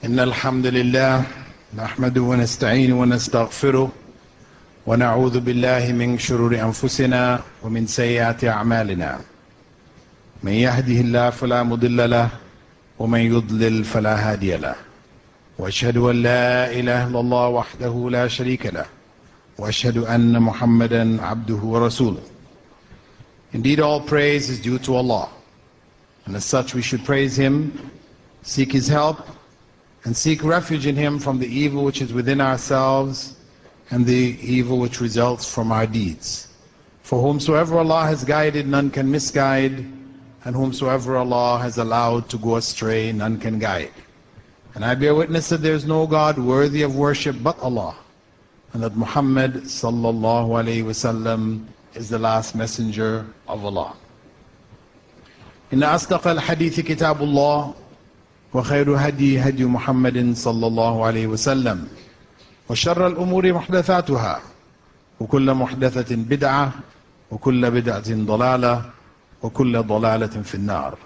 إن الحمد لله نحمده ونستعينه ونستغفره ونعوذ بالله من شرور أنفسنا ومن سيئات أعمالنا. من يهده الله فلا مضل له ومن يضلل فلا هادي له. وأشهد أن لا إله إلا الله وحده لا شريك له وأشهد أن محمدا عبده ورسوله. Indeed, all praise is due to Allah, and as such we should praise Him, seek His help, and seek refuge in Him from the evil which is within ourselves and the evil which results from our deeds. For whomsoever Allah has guided, none can misguide, and whomsoever Allah has allowed to go astray, none can guide. And I bear witness that there is no God worthy of worship but Allah, and that Muhammad sallallahu alayhi wasallam is the last messenger of Allah. إن أصدق الحديث كتاب الله وخير هدي هدي محمد صلى الله عليه وسلم وشر الأمور محدثاتها وكل محدثة بدعة وكل بدعة ضلالة وكل ضلالة في النار.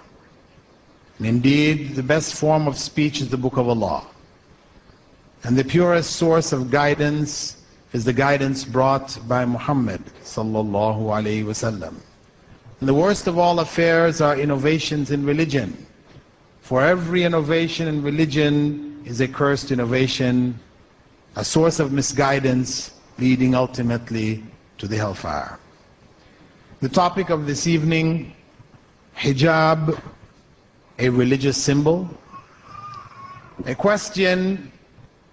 And indeed, the best form of speech is the Book of Allah, and the purest source of guidance is the guidance brought by Muhammad sallallahu alayhi wasallam. And the worst of all affairs are innovations in religion. For every innovation in religion is a cursed innovation, a source of misguidance leading ultimately to the hellfire. The topic of this evening, hijab, a religious symbol, a question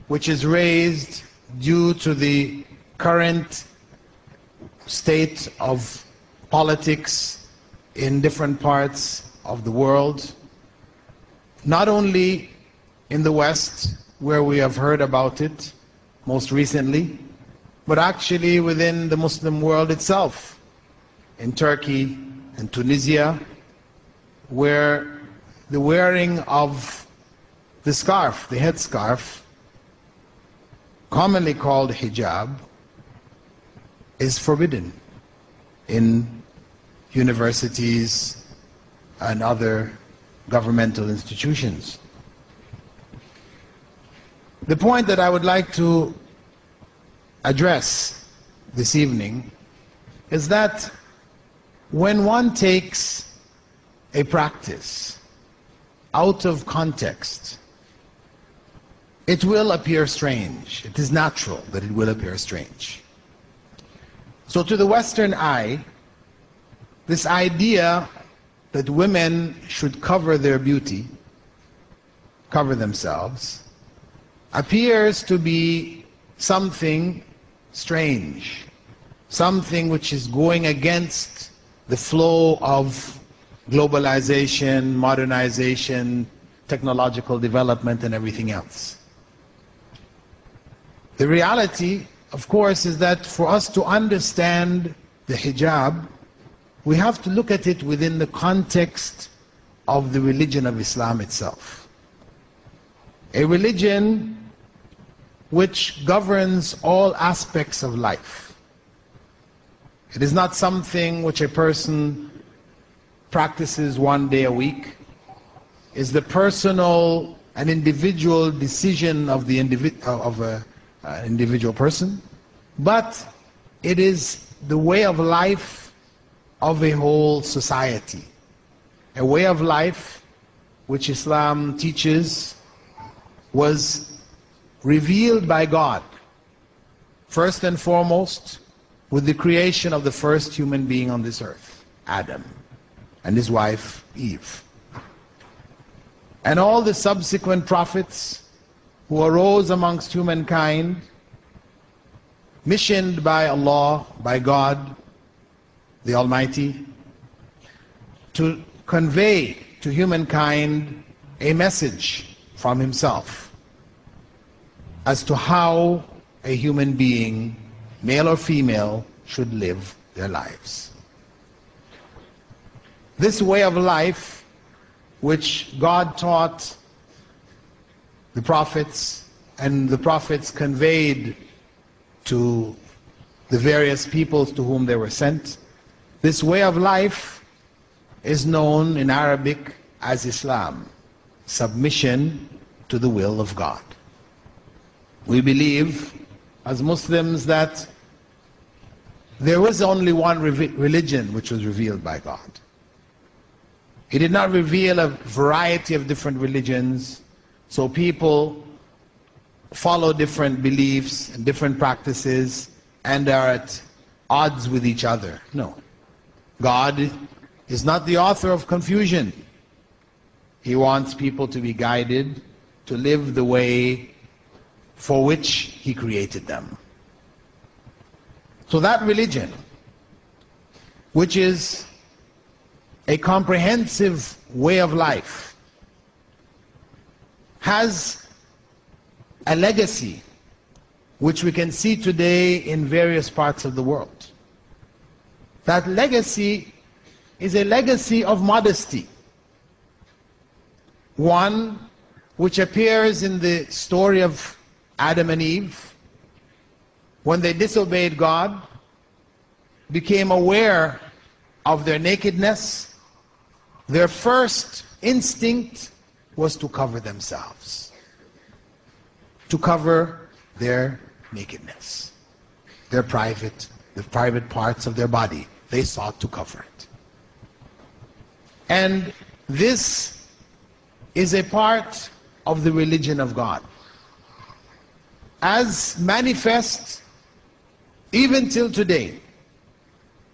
which is raised due to the current state of politics in different parts of the world, not only in the West, where we have heard about it most recently, but actually within the Muslim world itself, in Turkey and Tunisia, where the wearing of the scarf, the headscarf, commonly called hijab, is forbidden in universities and other governmental institutions. The point that I would like to address this evening is that when one takes a practice out of context, it will appear strange. It is natural that it will appear strange. So to the Western eye, this idea that women should cover their beauty, cover themselves, appears to be something strange, something which is going against the flow of globalization, modernization, technological development, and everything else. The reality, of course, is that for us to understand the hijab, we have to look at it within the context of the religion of Islam itself. A religion which governs all aspects of life. It is not something which a person practices one day a week. It's the personal and individual decision of the individual person, but it is the way of life of a whole society, a way of life which Islam teaches was revealed by God, first and foremost with the creation of the first human being on this earth, Adam, and his wife, Eve. And all the subsequent prophets who arose amongst humankind, missioned by Allah, by God, the Almighty, to convey to humankind a message from Himself as to how a human being, male or female, should live their lives. This way of life, which God taught the prophets, and the prophets conveyed to the various peoples to whom they were sent, this way of life is known in Arabic as Islam, submission to the will of God. We believe as Muslims that there was only one religion which was revealed by God. He did not reveal a variety of different religions, so people follow different beliefs and different practices and are at odds with each other. No. God is not the author of confusion. He wants people to be guided to live the way for which He created them. So that religion, which is a comprehensive way of life, has a legacy which we can see today in various parts of the world. That legacy is a legacy of modesty, one which appears in the story of Adam and Eve. When they disobeyed God, became aware of their nakedness, their first instinct was to cover themselves, to cover their nakedness, the private parts of their body. They sought to cover it. And this is a part of the religion of God, as manifest even till today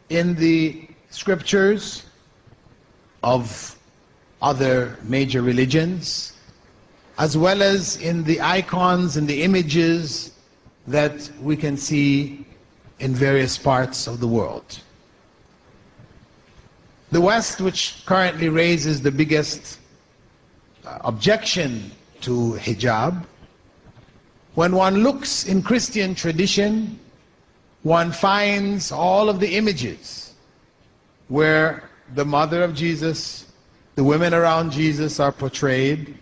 in the scriptures of other major religions, as well as in the icons and the images that we can see in various parts of the world. The West, which currently raises the biggest objection to hijab, when one looks in Christian tradition, one finds all of the images where the mother of Jesus, the women around Jesus are portrayed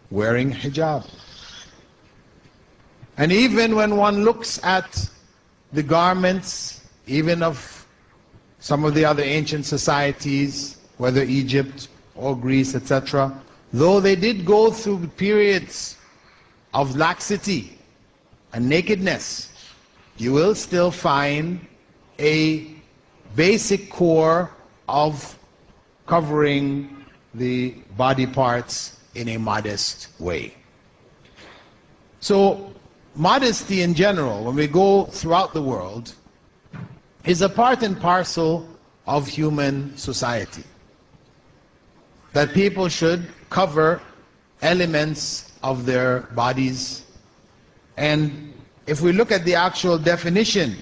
wearing hijab. And even when one looks at the garments, even of some of the other ancient societies, whether Egypt or Greece, etc., though they did go through periods of laxity and nakedness, you will still find a basic core of covering the body parts in a modest way. So, modesty in general, when we go throughout the world, is a part and parcel of human society. That people should cover elements of their bodies. And if we look at the actual definition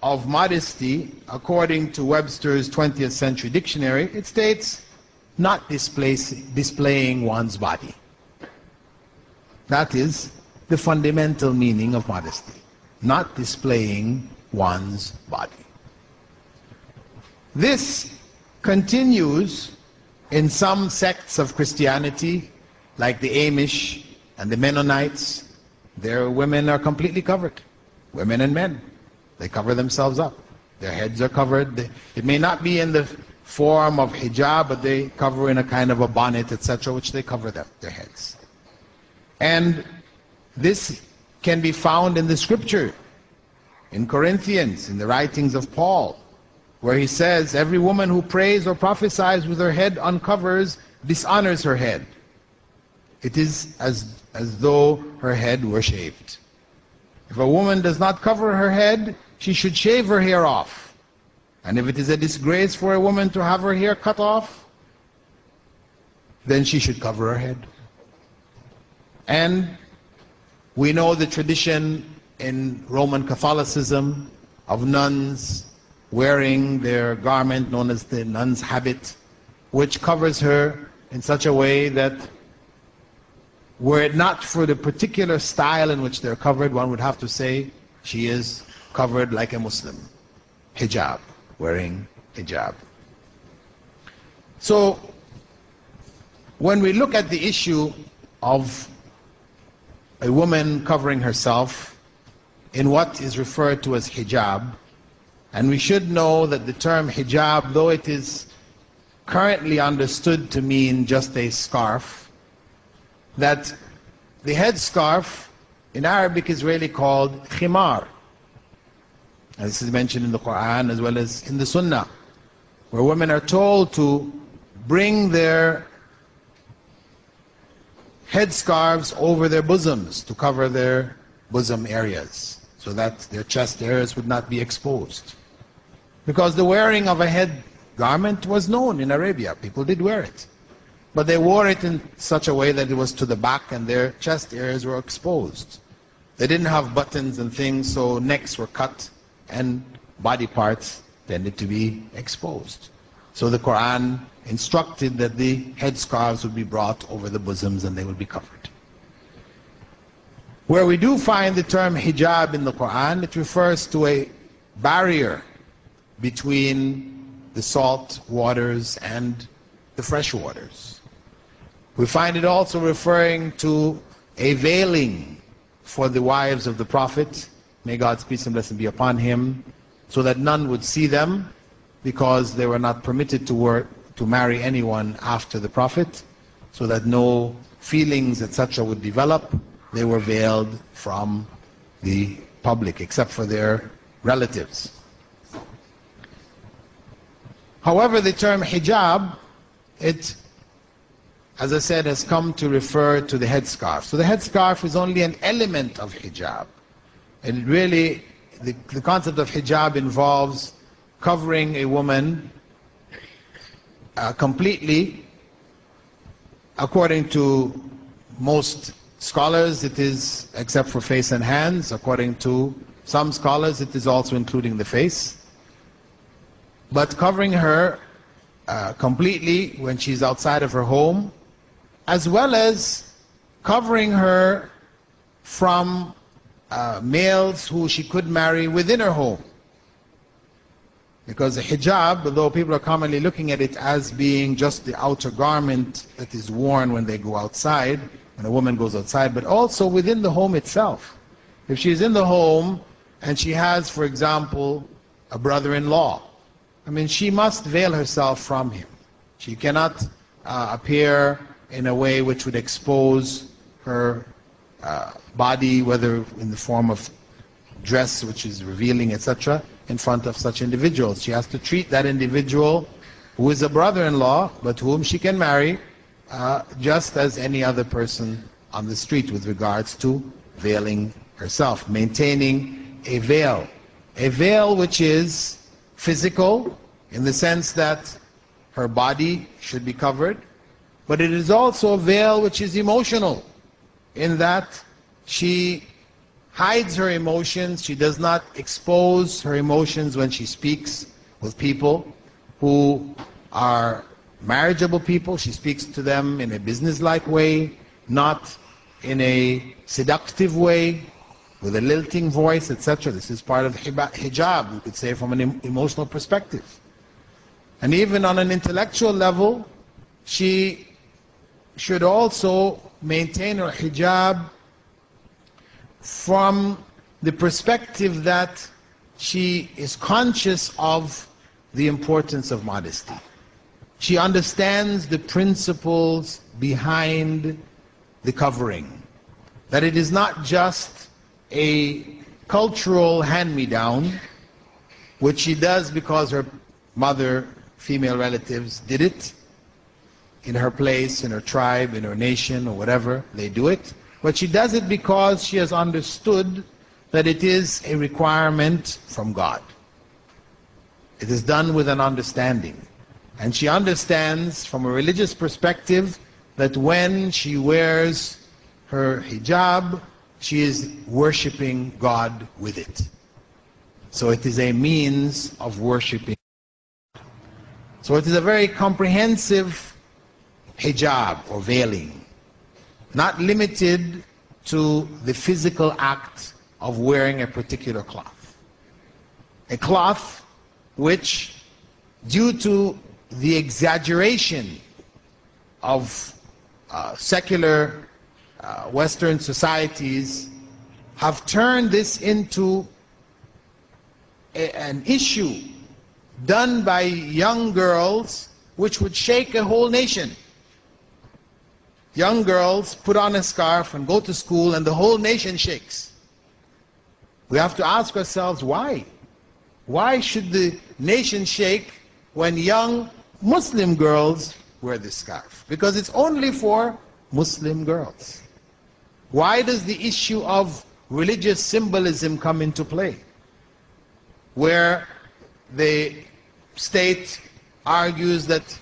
of modesty, according to Webster's 20th Century Dictionary, it states, not displaying one's body. That is the fundamental meaning of modesty. Not displaying one's body. This continues in some sects of Christianity, like the Amish and the Mennonites. Their women are completely covered, women and men. They cover themselves up. Their heads are covered. It may not be in the form of hijab, but they cover in a kind of a bonnet, etc., which they cover their heads. And this can be found in the scripture, in Corinthians, in the writings of Paul, where he says, every woman who prays or prophesies with her head uncovers dishonors her head. It is as though her head were shaved. If a woman does not cover her head, she should shave her hair off. And if it is a disgrace for a woman to have her hair cut off, then she should cover her head. And we know the tradition in Roman Catholicism of nuns wearing their garment known as the nun's habit, which covers her in such a way that were it not for the particular style in which they're covered, one would have to say she is covered like a Muslim. Hijab, wearing hijab. So, when we look at the issue of a woman covering herself in what is referred to as hijab, and we should know that the term hijab, though it is currently understood to mean just a scarf, that the headscarf in Arabic is really called khimar. And this is mentioned in the Quran as well as in the Sunnah, where women are told to bring their headscarves over their bosoms to cover their bosom areas, so that their chest areas would not be exposed. Because the wearing of a head garment was known in Arabia. People did wear it. But they wore it in such a way that it was to the back and their chest areas were exposed. They didn't have buttons and things, so necks were cut and body parts tended to be exposed. So the Quran instructed that the headscarves would be brought over the bosoms and they would be covered. Where we do find the term hijab in the Quran, it refers to a barrier between the salt waters and the fresh waters. We find it also referring to a veiling for the wives of the Prophet, may God's peace and blessing be upon him, so that none would see them, because they were not permitted to marry anyone after the Prophet, so that no feelings etc. would develop. They were veiled from the public except for their relatives. However, the term hijab, it, as I said, has come to refer to the headscarf. So the headscarf is only an element of hijab. And really, the concept of hijab involves covering a woman completely. According to most scholars, it is, except for face and hands. According to some scholars, it is also including the face. But covering her completely when she's outside of her home, as well as covering her from males who she could marry within her home. Because the hijab, although people are commonly looking at it as being just the outer garment that is worn when they go outside, when a woman goes outside, but also within the home itself. If she's in the home and she has, for example, a brother-in-law, I mean, she must veil herself from him. She cannot appear in a way which would expose her body, whether in the form of dress which is revealing, etc., in front of such individuals. She has to treat that individual who is a brother-in-law, but whom she can marry, just as any other person on the street with regards to veiling herself, maintaining a veil. A veil which is physical, in the sense that her body should be covered, but it is also a veil which is emotional, in that she hides her emotions. She does not expose her emotions when she speaks with people who are marriageable people. She speaks to them in a business-like way, not in a seductive way, with a lilting voice, etc. This is part of hijab, you could say, from an emotional perspective. And even on an intellectual level, she should also maintain her hijab from the perspective that she is conscious of the importance of modesty. She understands the principles behind the covering, that it is not just a cultural hand-me-down, which she does because her mother, female relatives, did it in her place, in her tribe, in her nation, or whatever, they do it. But she does it because she has understood that it is a requirement from God. It is done with an understanding. And she understands from a religious perspective that when she wears her hijab, she is worshipping God with it. So it is a means of worshipping. So it is a very comprehensive hijab or veiling, not limited to the physical act of wearing a particular cloth. A cloth which, due to the exaggeration of secular Western societies, have turned this into an issue done by young girls which would shake a whole nation. young girls put on a scarf and go to school and the whole nation shakes. We have to ask ourselves why? Why should the nation shake when young Muslim girls wear this scarf? Because it's only for Muslim girls. Why does the issue of religious symbolism come into play? Where the state argues that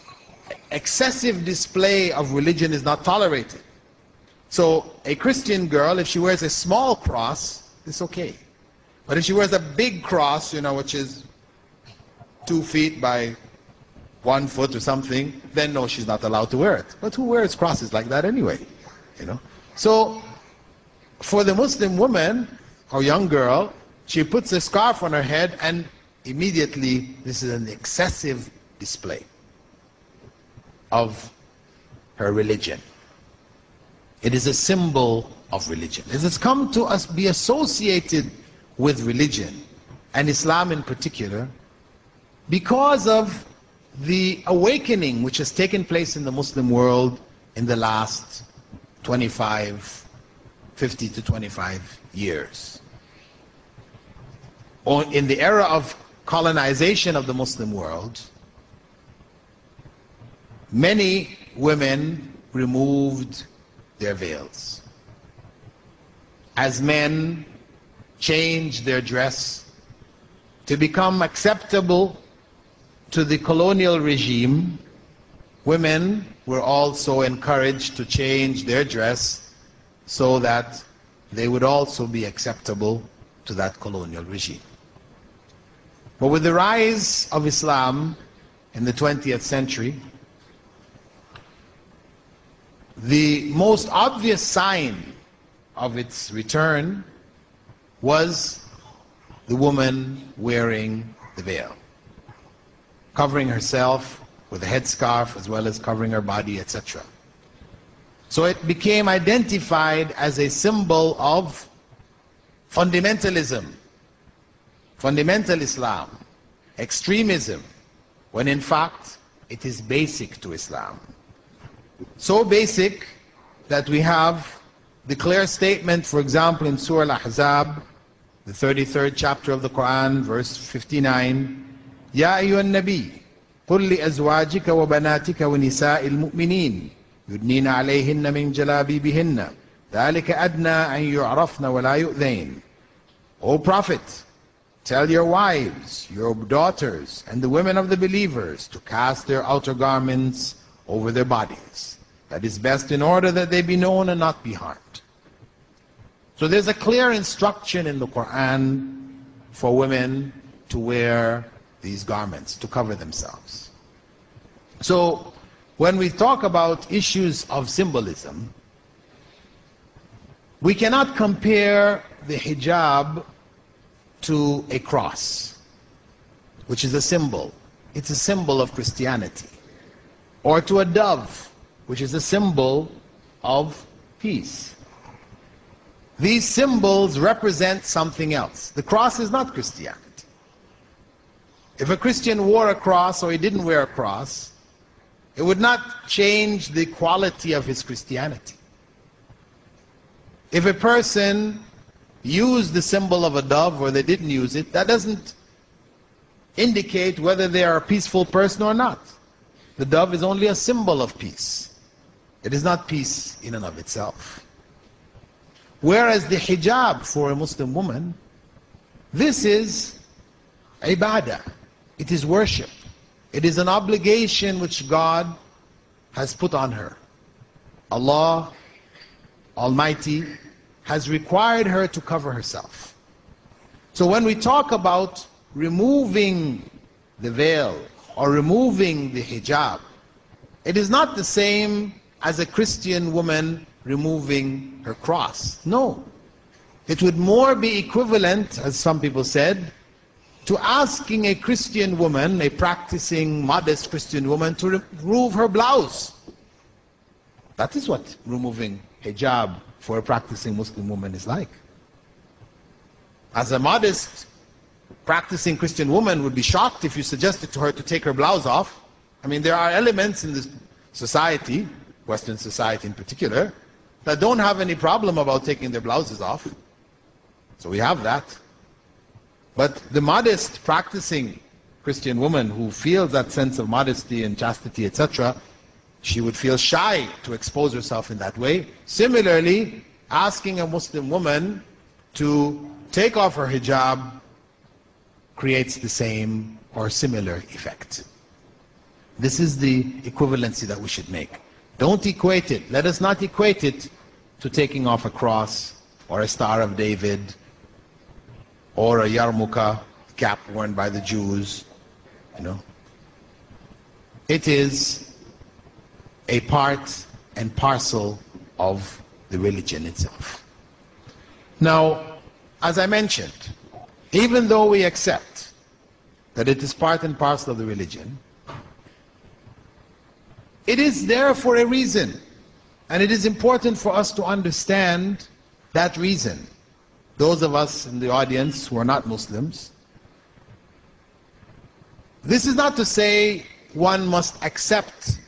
excessive display of religion is not tolerated. So a Christian girl, if she wears a small cross, it's okay. But if she wears a big cross, which is 2 feet by 1 foot or something, then no, she's not allowed to wear it. But who wears crosses like that anyway? So for the Muslim woman or young girl, she puts a scarf on her head and immediately this is an excessive display of her religion. It is a symbol of religion. It has come to us be associated with religion, and Islam in particular, because of the awakening which has taken place in the Muslim world in the last 50 to 25 years. In the era of colonization of the Muslim world, many women removed their veils. As men changed their dress to become acceptable to the colonial regime, women were also encouraged to change their dress so that they would also be acceptable to that colonial regime. But with the rise of Islam in the 20th century, the most obvious sign of its return was the woman wearing the veil, covering herself with a headscarf as well as covering her body, etc. So it became identified as a symbol of fundamentalism, fundamental Islam, extremism, when in fact it is basic to Islam. So basic that we have the clear statement, for example, in Surah Al-Ahzab, the 33rd chapter of the Quran, verse 59, يَا أَيُّهَا النَّبِيُّ قُلْ لِأَزْوَاجِكَ وَبَنَاتِكَ وَنِسَاءِ الْمُؤْمِنِينَ يُدْنِينَ عَلَيْهِنَّ مِنْ جَلَابِيبِهِنَّ ذَلِكَ أَدْنَىٰ أَنْ يُعْرَفْنَ وَلَا يُؤْذَيْنَ. O Prophet, tell your wives, your daughters, and the women of the believers to cast their outer garments over their bodies. That is best in order that they be known and not be harmed. So there's a clear instruction in the Quran for women to wear these garments, to cover themselves. So when we talk about issues of symbolism, we cannot compare the hijab to a cross, which is a symbol. It's a symbol of Christianity. Or to a dove, which is a symbol of peace. These symbols represent something else. The cross is not Christianity. If a Christian wore a cross or he didn't wear a cross, it would not change the quality of his Christianity. If a person used the symbol of a dove or they didn't use it, that doesn't indicate whether they are a peaceful person or not. The dove is only a symbol of peace. It is not peace in and of itself. Whereas the hijab for a Muslim woman, this is ibadah. It is worship. It is an obligation which God has put on her. Allah Almighty has required her to cover herself. So when we talk about removing the veil or removing the hijab, it is not the same as a Christian woman removing her cross. No. It would more be equivalent, as some people said, to asking a Christian woman, a practicing, modest Christian woman, to remove her blouse. That is what removing hijab for a practicing Muslim woman is like. As a modest, practicing Christian woman would be shocked if you suggested to her to take her blouse off. I mean, there are elements in this society Western society in particular, that don't have any problem about taking their blouses off. So we have that. But the modest, practicing Christian woman who feels that sense of modesty and chastity, etc., she would feel shy to expose herself in that way. Similarly, asking a Muslim woman to take off her hijab creates the same or similar effect. This is the equivalency that we should make. Don't equate it. Let us not equate it to taking off a cross or a Star of David or a yarmulke cap worn by the Jews. It is a part and parcel of the religion itself. Now, as I mentioned, even though we accept that it is part and parcel of the religion, it is there for a reason. And it is important for us to understand that reason. Those of us in the audience who are not Muslims, this is not to say one must accept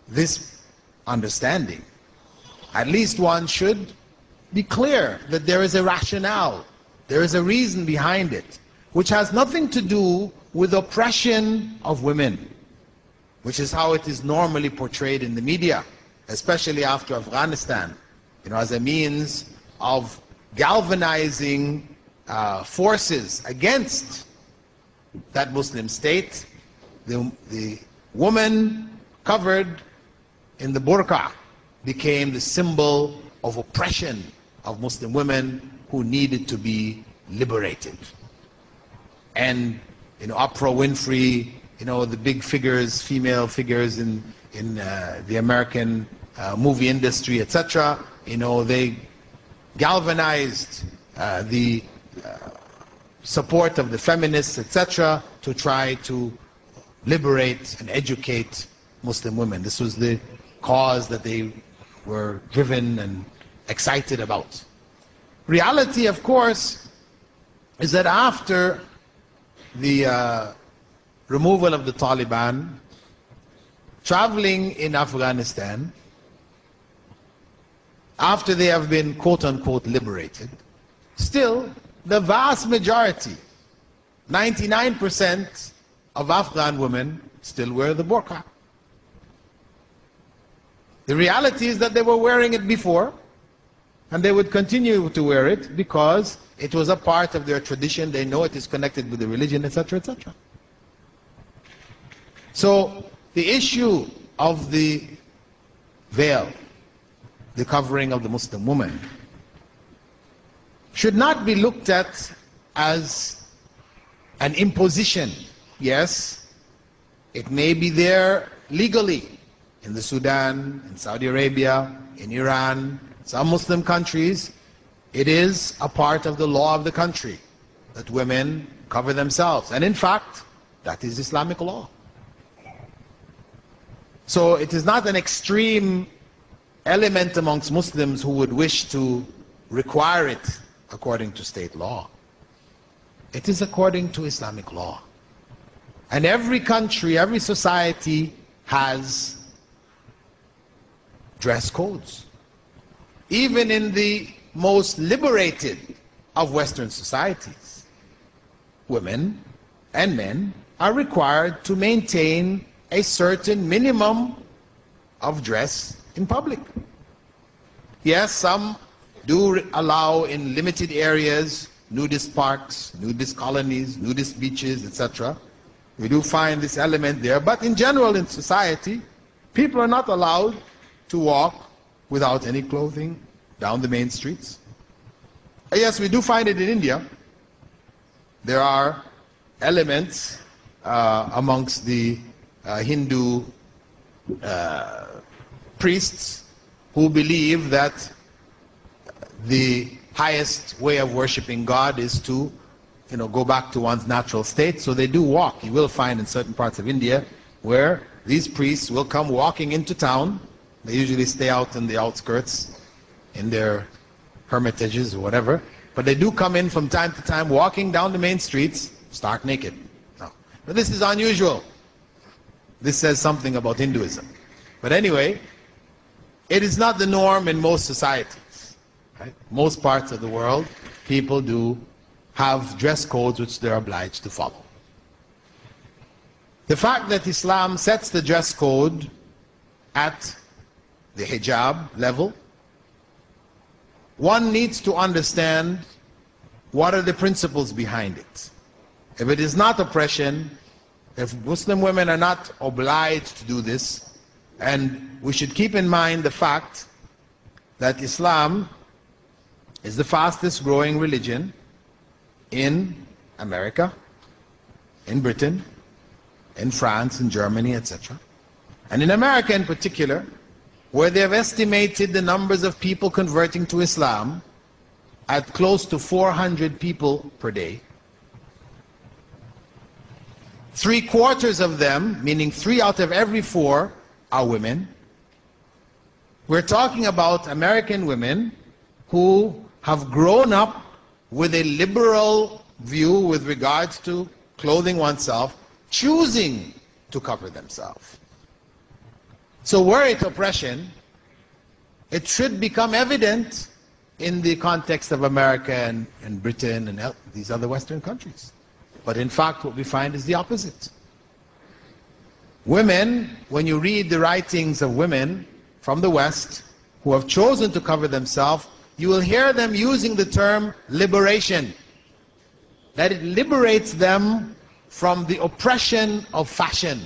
this understanding. At least one should be clear that there is a rationale, there is a reason behind it, which has nothing to do with oppression of women, which is how it is normally portrayed in the media, especially after Afghanistan, as a means of galvanizing forces against that Muslim state. The woman covered in the burqa became the symbol of oppression of Muslim women who needed to be liberated. And Oprah Winfrey, the big figures, female figures in the American movie industry, etc., they galvanized the support of the feminists, etc., to try to liberate and educate Muslim women. This was the cause that they were driven and excited about. Reality, of course, is that after the removal of the Taliban, traveling in Afghanistan, after they have been quote-unquote liberated, still the vast majority, 99% of Afghan women still wear the burqa. The reality is that they were wearing it before, and they would continue to wear it because it was a part of their tradition. They know it is connected with the religion, etc., etc. So the issue of the veil, the covering of the Muslim woman, should not be looked at as an imposition. Yes, it may be there legally in the Sudan, in Saudi Arabia, in Iran, some Muslim countries. It is a part of the law of the country that women cover themselves. And in fact, that is Islamic law. So it is not an extreme element amongst Muslims who would wish to require it according to state law. It is according to Islamic law. And every country, every society has dress codes. Even in the most liberated of Western societies, women and men are required to maintain a certain minimum of dress in public. Yes, some do allow in limited areas, nudist parks, nudist colonies, nudist beaches, etc. We do find this element there, but in general in society, people are not allowed to walk without any clothing down the main streets. Yes, we do find it in India. There are elements amongst the Hindu priests who believe that the highest way of worshiping God is to go back to one's natural state. So they do walk. You will find in certain parts of India where these priests will come walking into town. They usually stay out in the outskirts in their hermitages or whatever, but they do come in from time to time walking down the main streets stark naked. No. But this is unusual. This says something about Hinduism. But anyway, it is not the norm in most societies. Right? Most parts of the world, people do have dress codes which they're obliged to follow. The fact that Islam sets the dress code at the hijab level, one needs to understand what are the principles behind it. If it is not oppression, if Muslim women are not obliged to do this, and we should keep in mind the fact that Islam is the fastest growing religion in America, in Britain, in France, in Germany, etc. And in America in particular, where they have estimated the numbers of people converting to Islam at close to 400 people per day. 3/4 of them, meaning 3 out of every 4, are women. We're talking about American women who have grown up with a liberal view with regards to clothing oneself, choosing to cover themselves. So were it oppression, it should become evident in the context of America and Britain and these other Western countries. But in fact, what we find is the opposite. Women, when you read the writings of women from the West who have chosen to cover themselves, you will hear them using the term liberation. That it liberates them from the oppression of fashion,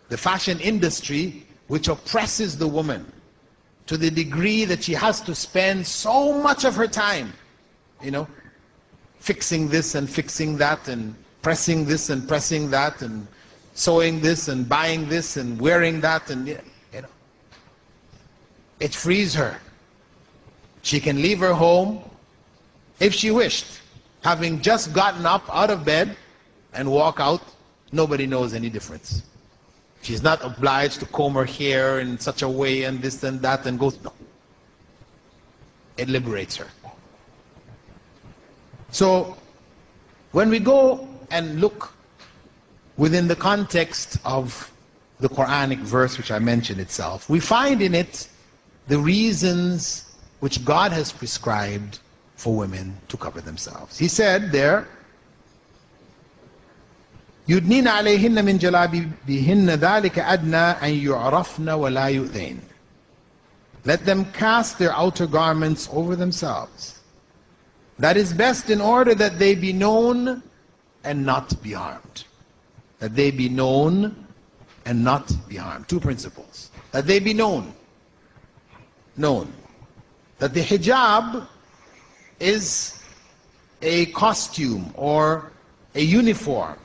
the fashion industry, which oppresses the woman to the degree that she has to spend so much of her time, fixing this and fixing that, and pressing this and pressing that, and sewing this and buying this and wearing that, and it frees her. She can leave her home if she wished, having just gotten up out of bed and walk out. Nobody knows any difference. She's not obliged to comb her hair in such a way and this and that and go. No. It liberates her. So when we go and look within the context of the Quranic verse which I mentioned itself, we find in it the reasons which God has prescribed for women to cover themselves. He said there, يُدْنِينَ عَلَيْهِنَّ مِنْ جَلَابِبِهِنَّ ذَلِكَ أَدْنَى أَنْ يُعْرَفْنَ وَلَا يُؤْذَيْنَ. Let them cast their outer garments over themselves. That is best in order that they be known and not be harmed. That they be known and not be harmed. 2 principles. That they be known. Known. That the hijab is a costume or a uniform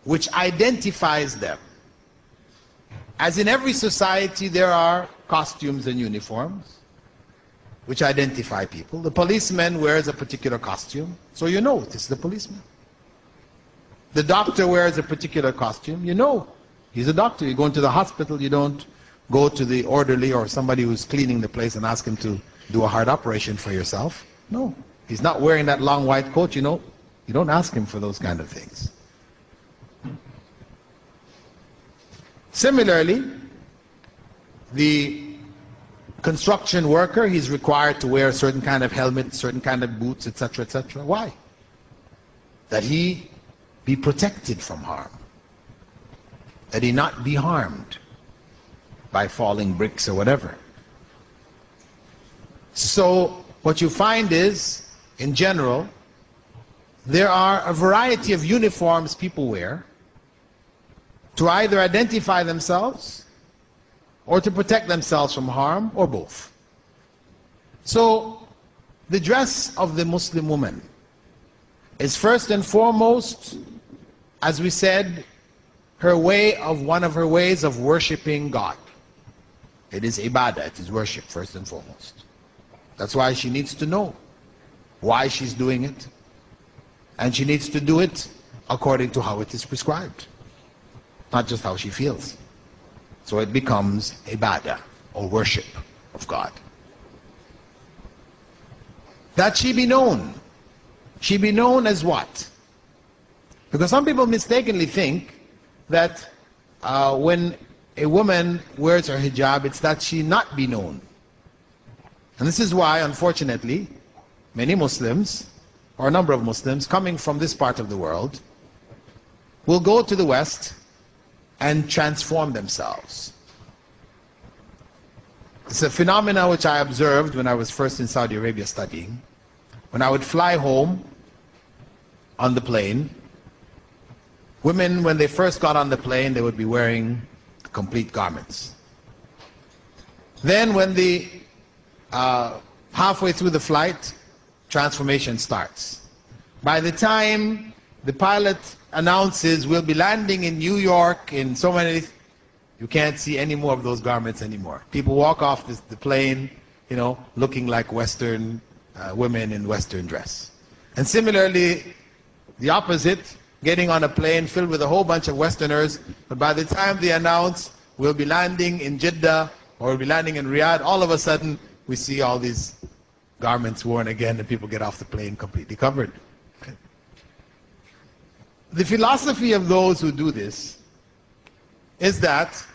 which identifies them. As in every society, there are costumes and uniforms which identify people. The policeman wears a particular costume, so you know this is the policeman. The doctor wears a particular costume, you know he's a doctor. You go into the hospital, you don't go to the orderly or somebody who's cleaning the place and ask him to do a heart operation for yourself. No, he's not wearing that long white coat, you don't ask him for those kind of things. Similarly, the construction worker, he's required to wear a certain kind of helmet, certain kind of boots, etc., etc. Why? That he be protected from harm. That he not be harmed by falling bricks or whatever. So what you find is, in general, there are a variety of uniforms people wear to either identify themselves or to protect themselves from harm, or both. So the dress of the Muslim woman is first and foremost, as we said, one of her ways of worshipping God. It is ibadah, it is worship first and foremost. That's why she needs to know why she's doing it, and she needs to do it according to how it is prescribed, not just how she feels. So it becomes ibadah, or worship of God. That she be known. She be known as what? Because some people mistakenly think that when a woman wears her hijab, it's that she not be known. And this is why, unfortunately, many Muslims, or a number of Muslims, coming from this part of the world, will go to the West and transform themselves. It's a phenomenon which I observed when I was first in Saudi Arabia studying. When I would fly home on the plane, women, when they first got on the plane, they would be wearing complete garments. Then when the halfway through the flight, transformation starts. By the time the pilot announces we'll be landing in New York in so many, you can't see any more of those garments anymore. People walk off the plane, you know, looking like Western women in Western dress. And similarly, the opposite, getting on a plane filled with a whole bunch of Westerners, but by the time they announce we'll be landing in Jeddah or we'll be landing in Riyadh, all of a sudden we see all these garments worn again and people get off the plane completely covered. The philosophy of those who do this is that,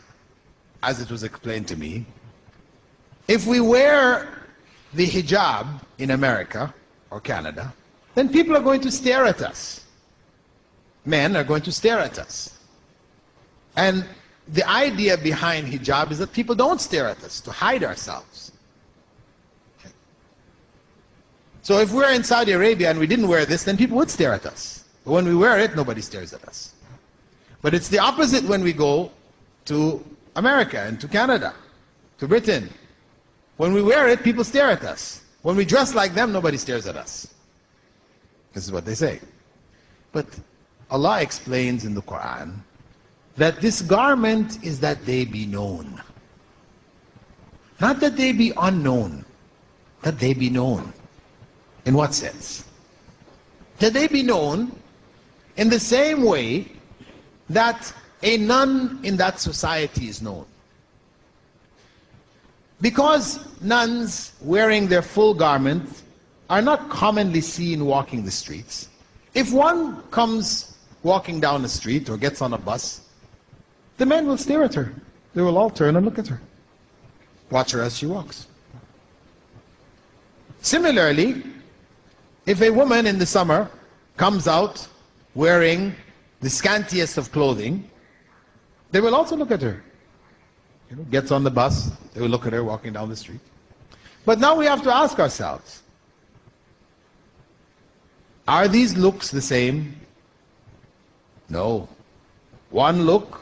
as it was explained to me, if we wear the hijab in America or Canada, then people are going to stare at us. Men are going to stare at us. And the idea behind hijab is that people don't stare at us, to hide ourselves. So if we're in Saudi Arabia and we didn't wear this, then people would stare at us. But when we wear it, nobody stares at us. But it's the opposite when we go to America and to Canada, to Britain. When we wear it, people stare at us. When we dress like them, nobody stares at us. This is what they say. But Allah explains in the Quran that this garment is that they be known. Not that they be unknown, that they be known. In what sense? That they be known in the same way that a nun in that society is known. Because nuns wearing their full garment are not commonly seen walking the streets. If one comes walking down the street or gets on a bus, the men will stare at her. They will all turn and look at her. Watch her as she walks. Similarly, if a woman in the summer comes out wearing the scantiest of clothing, they will also look at her. You know, gets on the bus, they will look at her walking down the street. But now we have to ask ourselves, are these looks the same? No. One look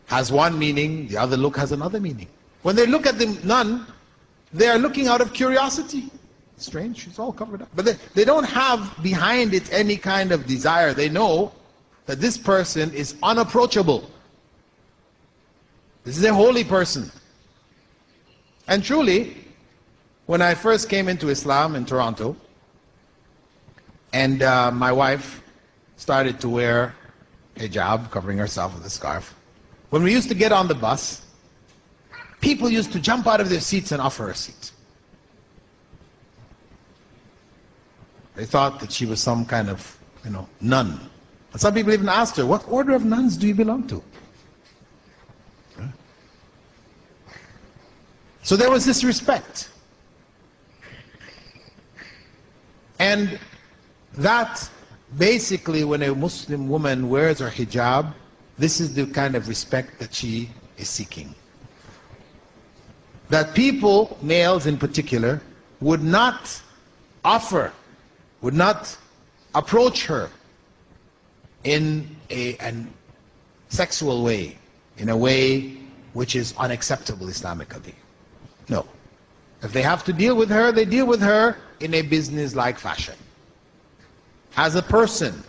has one meaning, the other look has another meaning. When they look at the nun, they are looking out of curiosity. Strange, she's all covered up. But they don't have behind it any kind of desire. They know that this person is unapproachable. This is a holy person. And truly, when I first came into Islam in Toronto, and my wife started to wear hijab, covering herself with a scarf, when we used to get on the bus, people used to jump out of their seats and offer her a seat. They thought that she was some kind of, nun. And some people even asked her, what order of nuns do you belong to? So there was this respect. And that basically, when a Muslim woman wears her hijab, this is the kind of respect that she is seeking. That people, males in particular, would not offer, would not approach her in a sexual way, in a way which is unacceptable Islamically. No. If they have to deal with her, they deal with her in a business-like fashion. As a person,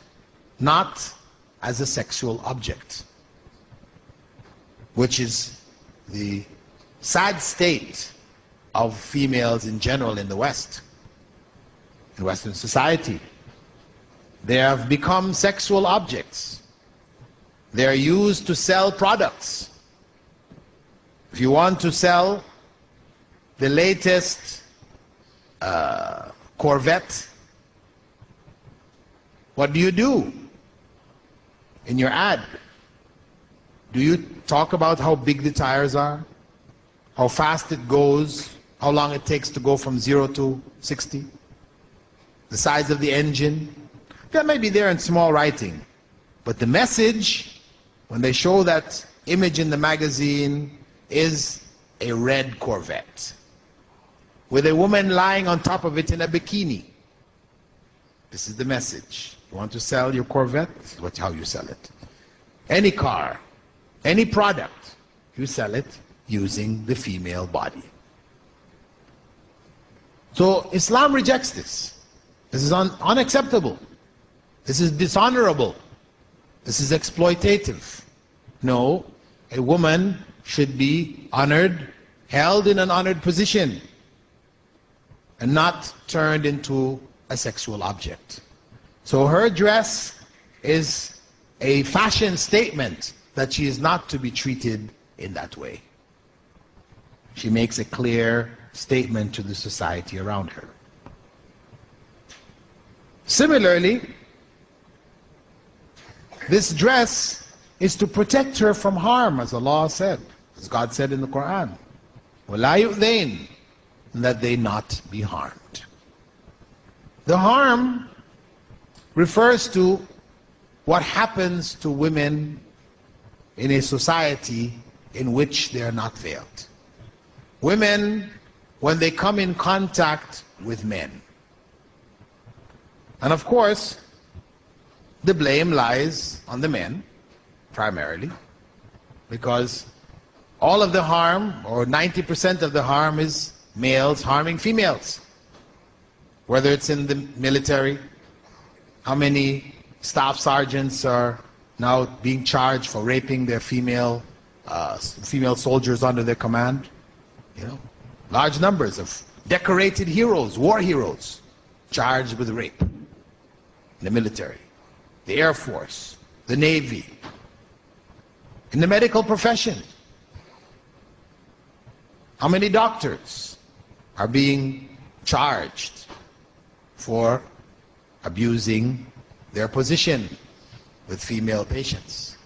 not as a sexual object. Which is the sad state of females in general in the West. In Western society. They have become sexual objects. They are used to sell products. If you want to sell the latest Corvette, what do you do in your ad? Do you talk about how big the tires are? How fast it goes? How long it takes to go from 0 to 60? The size of the engine? That may be there in small writing. But the message, when they show that image in the magazine, is a red Corvette with a woman lying on top of it in a bikini. This is the message. You want to sell your Corvette? This is how you sell it. Any car, any product, you sell it using the female body. So Islam rejects this. This is unacceptable. This is dishonorable. This is exploitative. No, a woman should be honored, held in an honored position, and not turned into a sexual object. So her dress is a fashion statement that she is not to be treated in that way. She makes a clear statement to the society around her. Similarly, this dress is to protect her from harm, as Allah said, as God said in the Quran. وَلَا يُؤْذَيْنَ, that they not be harmed. The harm refers to what happens to women in a society in which they are not veiled. Women, when they come in contact with men. And of course, the blame lies on the men, primarily, because all of the harm, or 90% of the harm, is males harming females. Whether it's in the military, how many staff sergeants are now being charged for raping their female soldiers under their command? You know, large numbers of decorated heroes, war heroes, charged with rape in the military, the Air Force, the Navy, in the medical profession. How many doctors are being charged for abusing their position with female patients?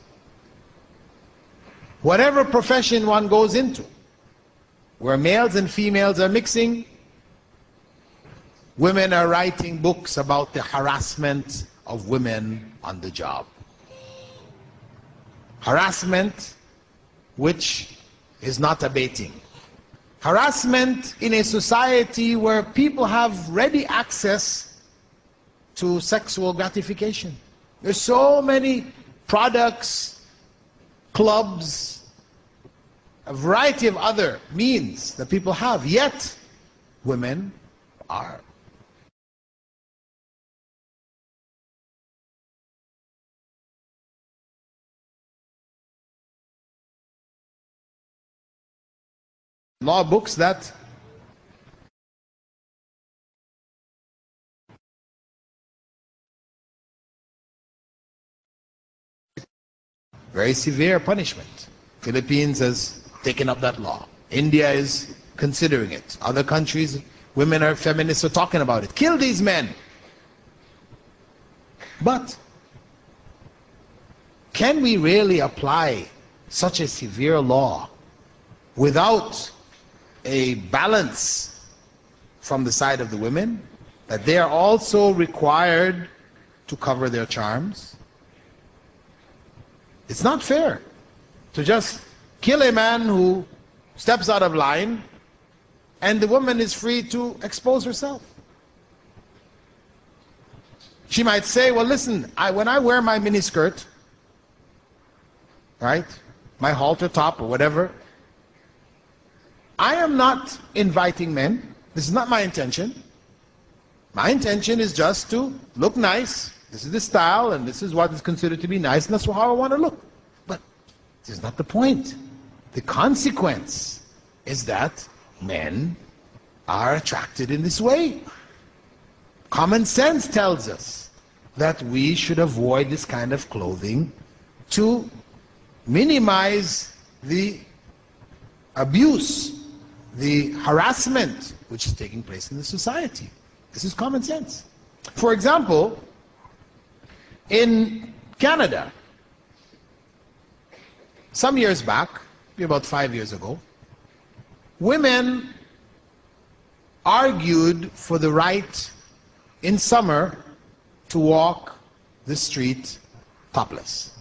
Whatever profession one goes into, where males and females are mixing, women are writing books about the harassment of women on the job. Harassment which is not abating. Harassment in a society where people have ready access to sexual gratification. There's so many products, clubs, a variety of other means that people have, yet women are. Law books that very severe punishment. Philippines has taken up that law. India is considering it. Other countries, women are feminists are talking about it. Kill these men. But can we really apply such a severe law without a balance from the side of the women, that they are also required to cover their charms? It's not fair to just kill a man who steps out of line and the woman is free to expose herself. She might say, well, listen, when I wear my miniskirt, right, my halter top or whatever, I am not inviting men. This is not my intention. My intention is just to look nice. This is the style, and this is what is considered to be nice, and that's how I want to look. But this is not the point. The consequence is that men are attracted in this way. Common sense tells us that we should avoid this kind of clothing to minimize the abuse, the harassment which is taking place in the society. This is common sense. For example, in Canada, some years back, maybe about 5 years ago, women argued for the right in summer to walk the street topless.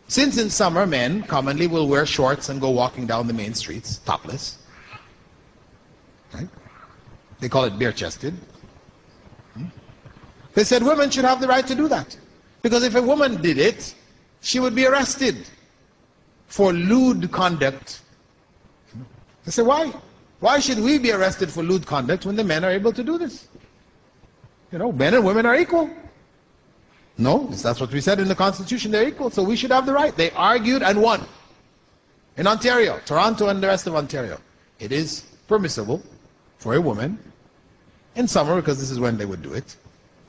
Since in summer men commonly will wear shorts and go walking down the main streets topless, right? They call it bare-chested. They said women should have the right to do that, because if a woman did it, she would be arrested for lewd conduct. They said, why? Why should we be arrested for lewd conduct when the men are able to do this? You know, men and women are equal. No, that's what we said in the Constitution, they're equal, so we should have the right. They argued and won. In Ontario, Toronto and the rest of Ontario, it is permissible for a woman, in summer, because this is when they would do it,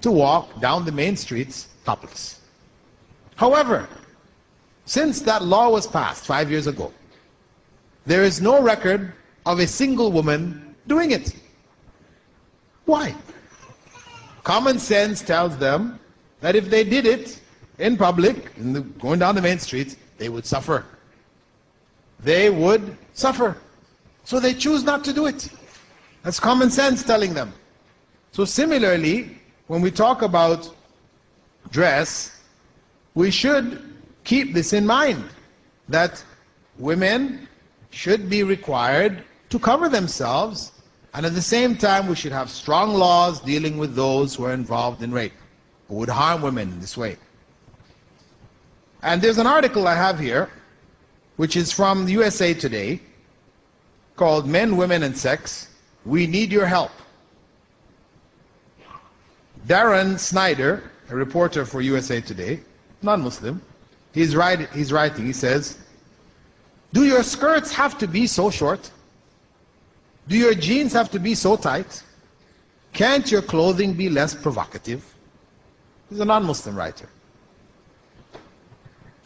to walk down the main streets topless. However, since that law was passed 5 years ago, there is no record of a single woman doing it. Why? Common sense tells them that if they did it in public, going down the main streets, they would suffer. They would suffer. So they choose not to do it. That's common sense telling them. So similarly, when we talk about dress, we should keep this in mind, that women should be required to cover themselves, and at the same time we should have strong laws dealing with those who are involved in rape, who would harm women in this way. And there's an article I have here, which is from the USA Today, called Men, Women and Sex, We Need Your Help. Darren Snyder, a reporter for USA Today, non-Muslim, he's writing, he says, do your skirts have to be so short? Do your jeans have to be so tight? Can't your clothing be less provocative? He's a non-Muslim writer.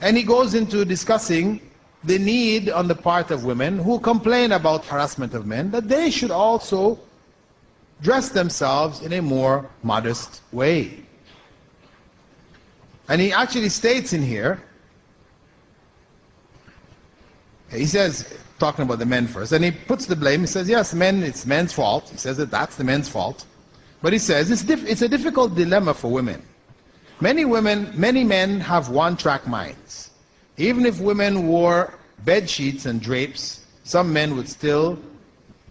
And he goes into discussing the need on the part of women who complain about harassment of men, that they should also dress themselves in a more modest way. And he actually states in here, he says, talking about the men first, and he puts the blame, he says, yes, men, it's men's fault. He says that that's the men's fault. But he says, it's a difficult dilemma for women. Many men have one-track minds. Even if women wore bed sheets and drapes, some men would still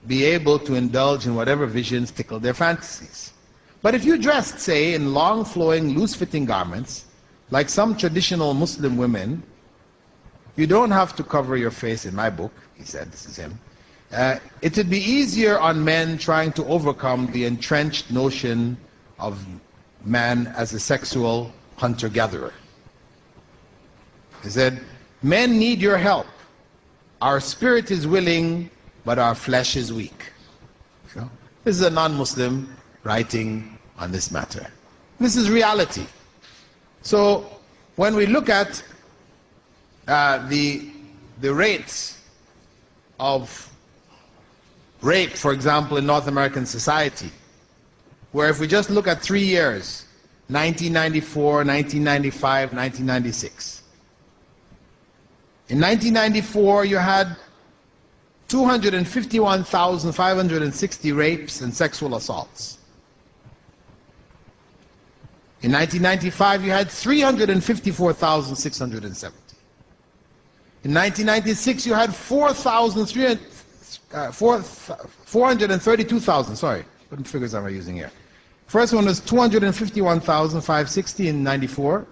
be able to indulge in whatever visions tickle their fantasies. But if you dressed, say, in long flowing, loose-fitting garments, like some traditional Muslim women, you don't have to cover your face in my book, he said, this is him. It would be easier on men trying to overcome the entrenched notion of man as a sexual hunter-gatherer. He said, men need your help. Our spirit is willing, but our flesh is weak. So, this is a non-Muslim writing on this matter. This is reality. So when we look at the rates of rape, for example, in North American society, where if we just look at 3 years, 1994, 1995, 1996. In 1994, you had 251,560 rapes and sexual assaults. In 1995, you had 354,670. In 1996, you had 432,000, sorry, what figures am I using here? First one was 251,560 in 94,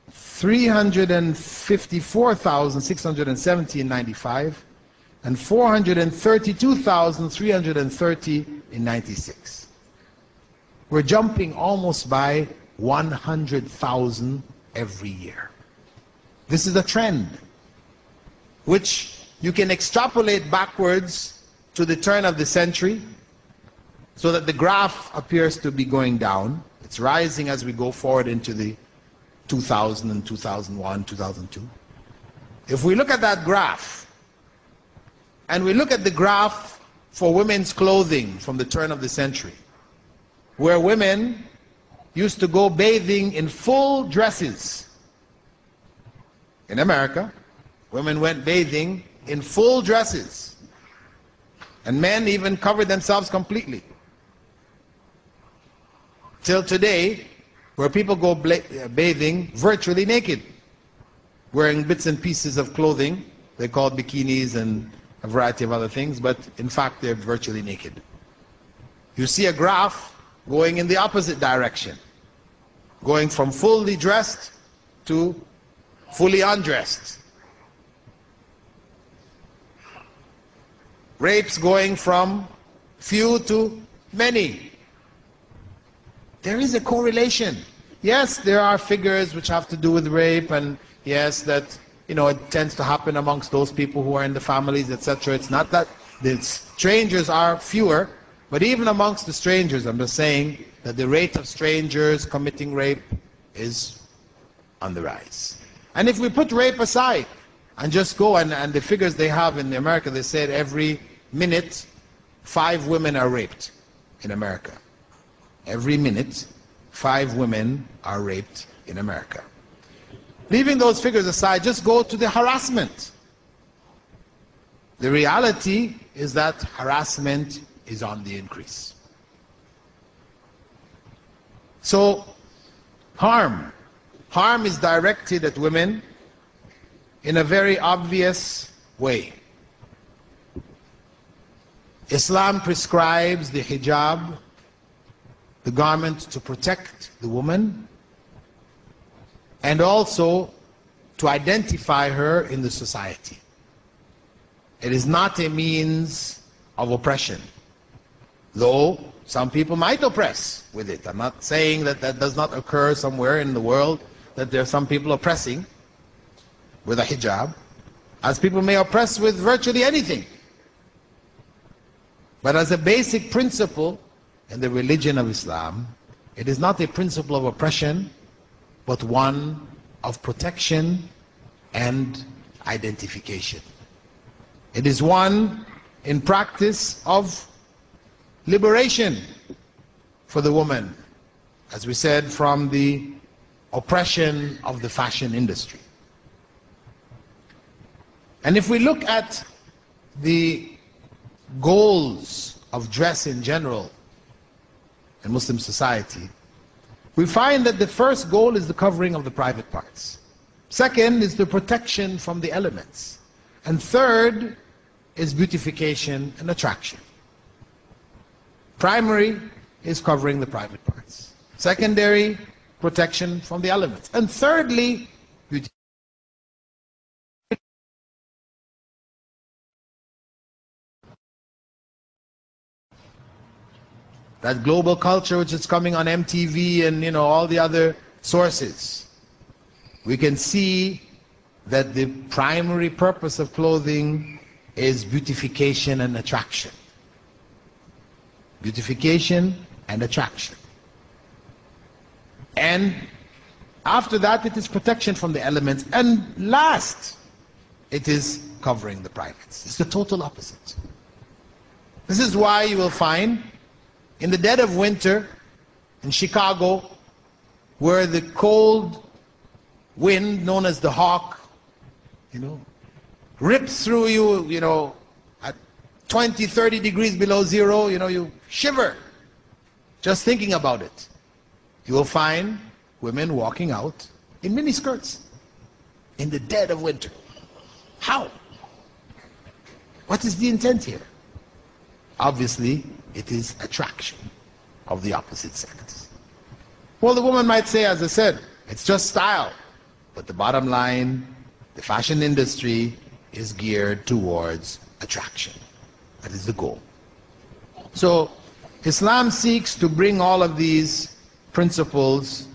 354,670 in 95, and 432,330 in 96. We're jumping almost by 100,000 every year. This is a trend which you can extrapolate backwards to the turn of the century, so that the graph appears to be going down. It's rising as we go forward into the 2000 and 2001, 2002. If we look at that graph, and we look at the graph for women's clothing from the turn of the century, where women used to go bathing in full dresses in America, Women went bathing in full dresses. And men even covered themselves completely. Till today, where people go bathing virtually naked, wearing bits and pieces of clothing. They call it bikinis and a variety of other things, but in fact they're virtually naked. You see a graph going in the opposite direction, going from fully dressed to fully undressed. Rapes going from few to many. There is a correlation. Yes, there are figures which have to do with rape, and yes, that it tends to happen amongst those people who are in the families, etc. It's not that the strangers are fewer, but even amongst the strangers, I'm just saying that the rate of strangers committing rape is on the rise. And if we put rape aside and just go, and the figures they have in America, they said every minute 5 women are raped in America. Every minute 5 women are raped in America. Leaving those figures aside, just go to the harassment. The reality is that harassment is on the increase. So, harm is directed at women in a very obvious way. Islam prescribes the hijab, the garment to protect the woman, and also to identify her in the society. It is not a means of oppression, though some people might oppress with it. I'm not saying that that does not occur somewhere in the world, that there are some people oppressing with a hijab, as people may oppress with virtually anything. But as a basic principle in the religion of Islam, it is not a principle of oppression, but one of protection and identification. It is one in practice of liberation for the woman, as we said, from the oppression of the fashion industry. And if we look at the goals of dress in general in Muslim society, we find that the first goal is the covering of the private parts. Second is the protection from the elements. And third is beautification and attraction. Primary is covering the private parts. Secondary, protection from the elements. And thirdly, beauty. That global culture which is coming on MTV and all the other sources, we can see that the primary purpose of clothing is beautification and attraction. Beautification and attraction. And after that, it is protection from the elements. And last, it is covering the privates. It's the total opposite. This is why you will find in the dead of winter in Chicago, where the cold wind known as the hawk, rips through you, at 20, 30 degrees below zero, you shiver just thinking about it. You will find women walking out in miniskirts in the dead of winter. How? What is the intent here? Obviously, it is attraction of the opposite sex. Well, the woman might say, as I said, it's just style. But the bottom line, the fashion industry is geared towards attraction. That is the goal. So, Islam seeks to bring all of these principles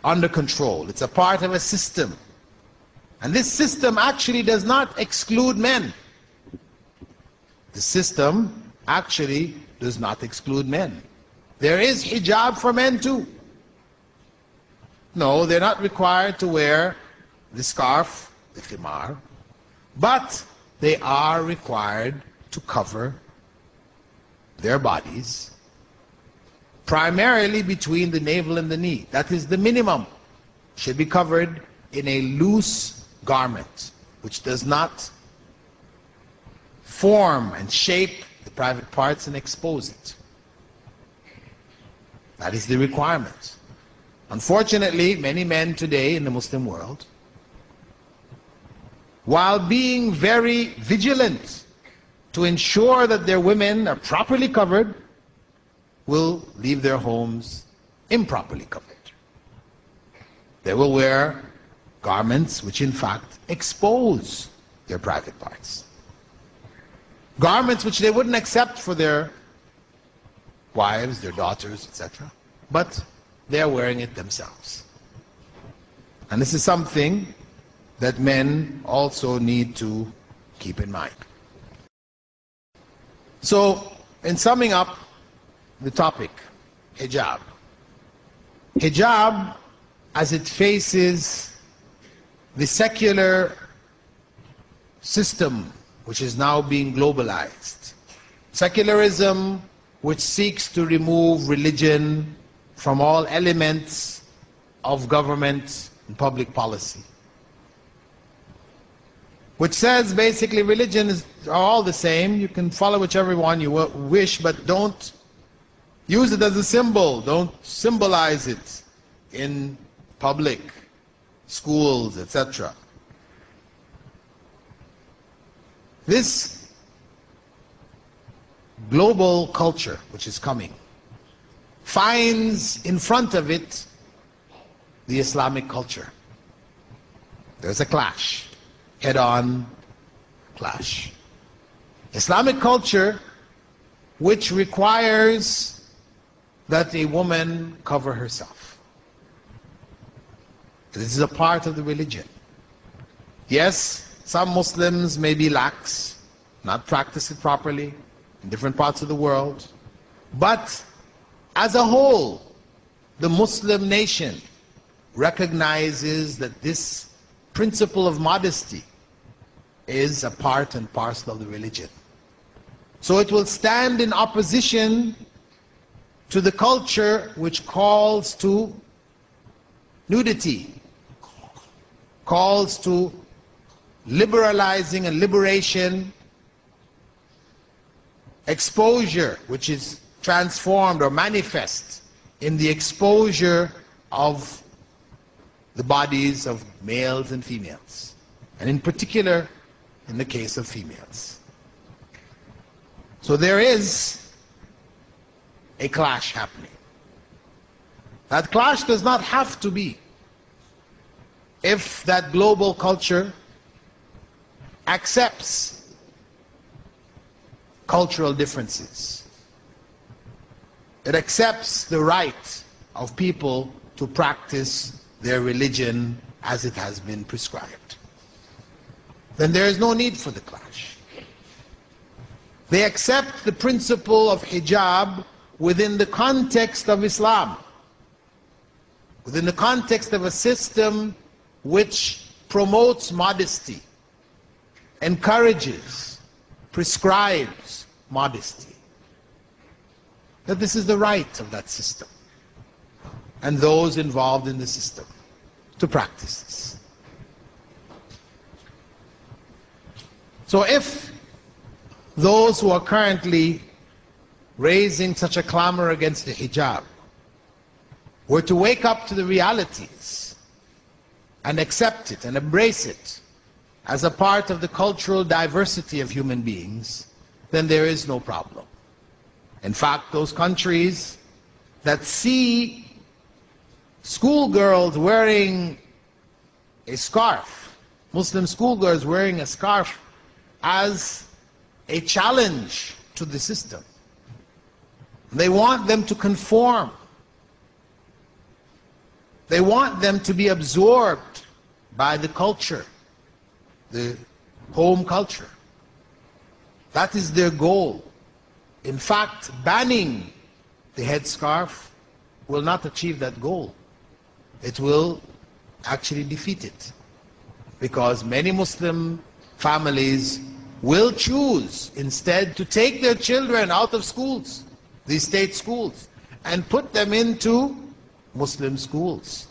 under control. It's a part of a system. And this system actually does not exclude men. The system actually does not exclude men. There is hijab for men too. No, they're not required to wear the scarf, the khimar, but they are required to cover their bodies, primarily between the navel and the knee. That is the minimum. Should be covered in a loose garment. which does not form and shape the private parts and expose it. That is the requirement. Unfortunately, many men today in the Muslim world, while being very vigilant to ensure that their women are properly covered, will leave their homes improperly covered. They will wear garments which in fact expose their private parts. Garments which they wouldn't accept for their wives, their daughters, etc. But they are wearing it themselves. And this is something that men also need to keep in mind. So, in summing up the topic, hijab. Hijab, as it faces the secular system which is now being globalized. Secularism which seeks to remove religion from all elements of government and public policy. Which says basically religion are all the same. You can follow whichever one you wish, but don't use it as a symbol. Don't symbolize it in public, schools, etc. This global culture which is coming finds in front of it the Islamic culture. There's a clash, head-on clash. Islamic culture which requires that a woman cover herself. This is a part of the religion. Yes, some Muslims may be lax, not practice it properly in different parts of the world, but as a whole, the Muslim nation recognizes that this principle of modesty is a part and parcel of the religion. So it will stand in opposition to the culture which calls to nudity, calls to liberalizing and liberation, exposure which is transformed or manifest in the exposure of the bodies of males and females, and in particular in the case of females. So there is a clash happening. That clash does not have to be if that global culture accepts cultural differences. It accepts the right of people to practice their religion as it has been prescribed. Then there is no need for the clash. They accept the principle of hijab within the context of Islam, within the context of a system which promotes modesty, encourages, prescribes modesty. That this is the right of that system and those involved in the system to practice this. So if those who are currently raising such a clamor against the hijab were to wake up to the realities and accept it and embrace it as a part of the cultural diversity of human beings, then there is no problem. In fact, those countries that see schoolgirls wearing a scarf, Muslim schoolgirls wearing a scarf, as a challenge to the system. They want them to conform. They want them to be absorbed by the culture, the home culture. That is their goal. In fact, banning the headscarf will not achieve that goal. It will actually defeat it, because many Muslim families will choose instead to take their children out of schools, these state schools, and put them into Muslim schools,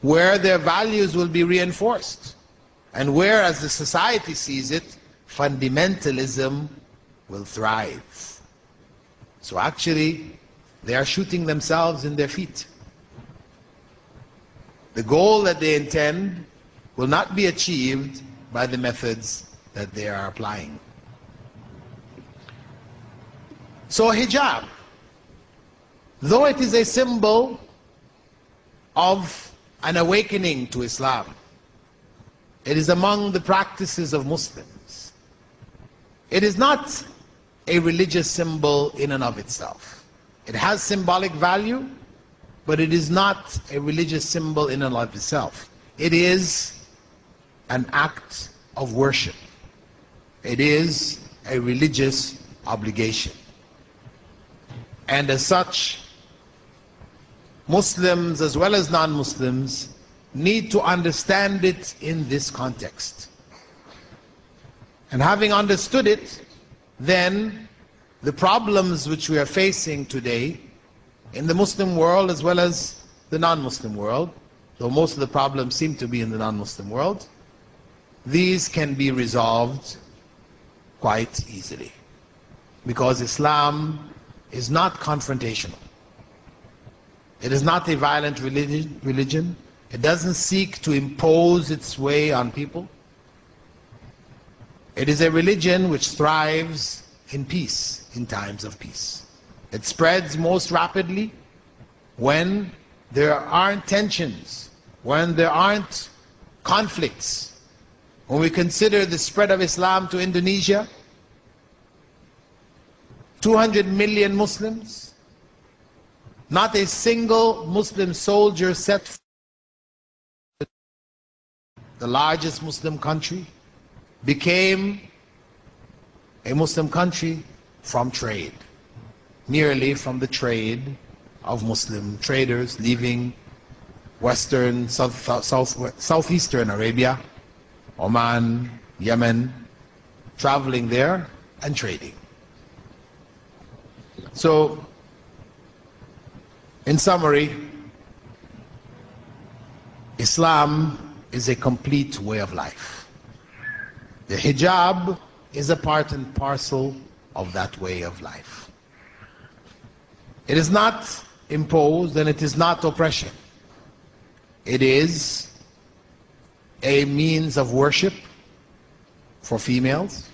where their values will be reinforced, And whereas the society sees it, fundamentalism will thrive. So actually, they are shooting themselves in their feet. The goal that they intend will not be achieved by the methods that they are applying. So hijab, though it is a symbol of an awakening to Islam, it is among the practices of Muslims. It is not a religious symbol in and of itself. It has symbolic value, but it is not a religious symbol in and of itself. It is an act of worship. It is a religious obligation. And as such, Muslims as well as non-Muslims need to understand it in this context. And having understood it, then the problems which we are facing today in the Muslim world as well as the non-Muslim world, though most of the problems seem to be in the non-Muslim world, these can be resolved quite easily. Because Islam is not confrontational. It is not a violent religion. It doesn't seek to impose its way on people. It is a religion which thrives in peace, in times of peace. It spreads most rapidly when there aren't tensions, when there aren't conflicts. When we consider the spread of Islam to Indonesia, 200 million Muslims, not a single Muslim soldier set foot in the largest Muslim country, became a Muslim country from trade, merely from the trade of Muslim traders leaving Western, Southeastern Arabia, Oman, Yemen, traveling there and trading. So, in summary, Islam is a complete way of life. The hijab is a part and parcel of that way of life. It is not imposed and it is not oppression. It is a means of worship for females.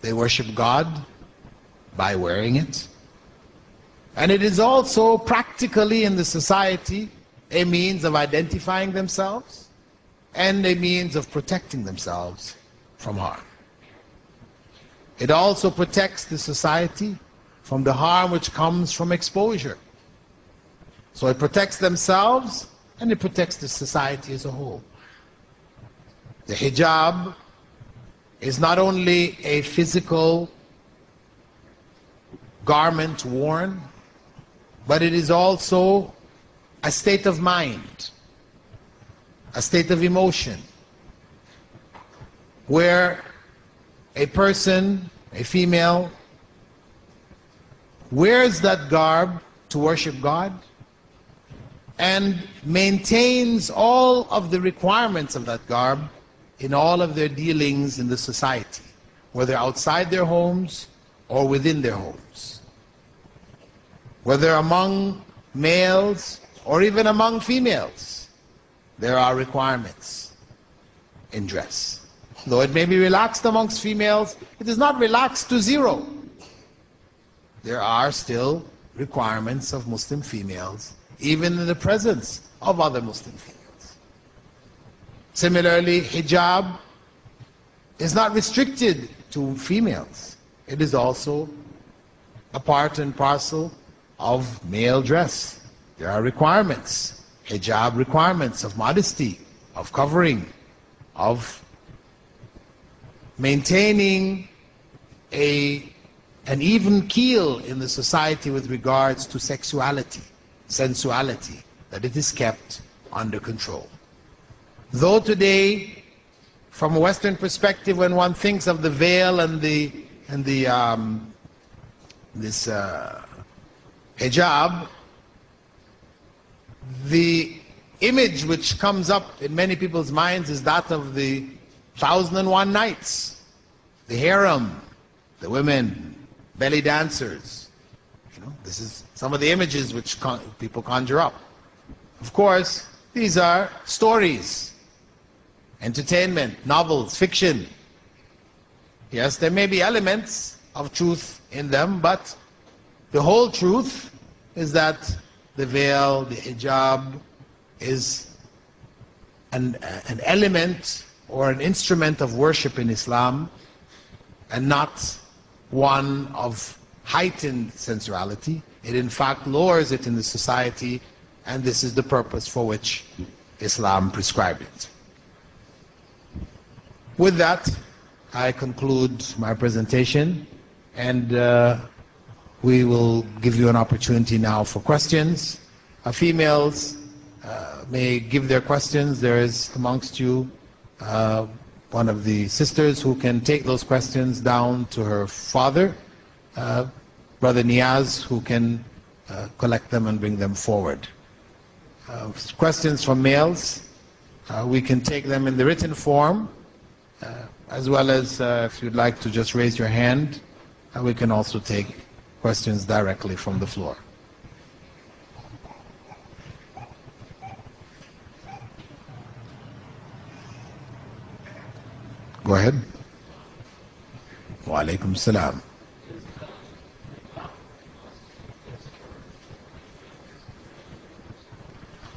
They worship God by wearing it. And it is also practically in the society a means of identifying themselves and a means of protecting themselves from harm. It also protects the society from the harm which comes from exposure. So it protects themselves and it protects the society as a whole. The hijab is not only a physical garment worn, but it is also a state of mind, a state of emotion, where a person, a female, wears that garb to worship God and maintains all of the requirements of that garb in all of their dealings in the society, whether outside their homes or within their homes. Whether among males or even among females, there are requirements in dress. Though it may be relaxed amongst females, it is not relaxed to zero. There are still requirements of Muslim females, even in the presence of other Muslim females. Similarly, hijab is not restricted to females. It is also a part and parcel of male dress. There are requirements, hijab requirements of modesty, of covering, of maintaining an even keel in the society with regards to sexuality, sensuality, that it is kept under control. Though today, from a Western perspective, when one thinks of the veil and this hijab, the image which comes up in many people's minds is that of the 1,001 nights, the harem, the women, belly dancers. This is some of the images which people conjure up. Of course, these are stories, entertainment, novels, fiction. Yes, there may be elements of truth in them, but the whole truth is that the veil, the hijab, is an element or an instrument of worship in Islam, and not one of heightened sensuality. It in fact lowers it in the society, and this is the purpose for which Islam prescribed it. With that, I conclude my presentation, and we will give you an opportunity now for questions. Females may give their questions. There is amongst you one of the sisters who can take those questions down to her father, Brother Niaz, who can collect them and bring them forward. Questions from males, we can take them in the written form, as well as if you'd like to just raise your hand, we can also take questions directly from the floor. Go ahead. Wa alaikum salam.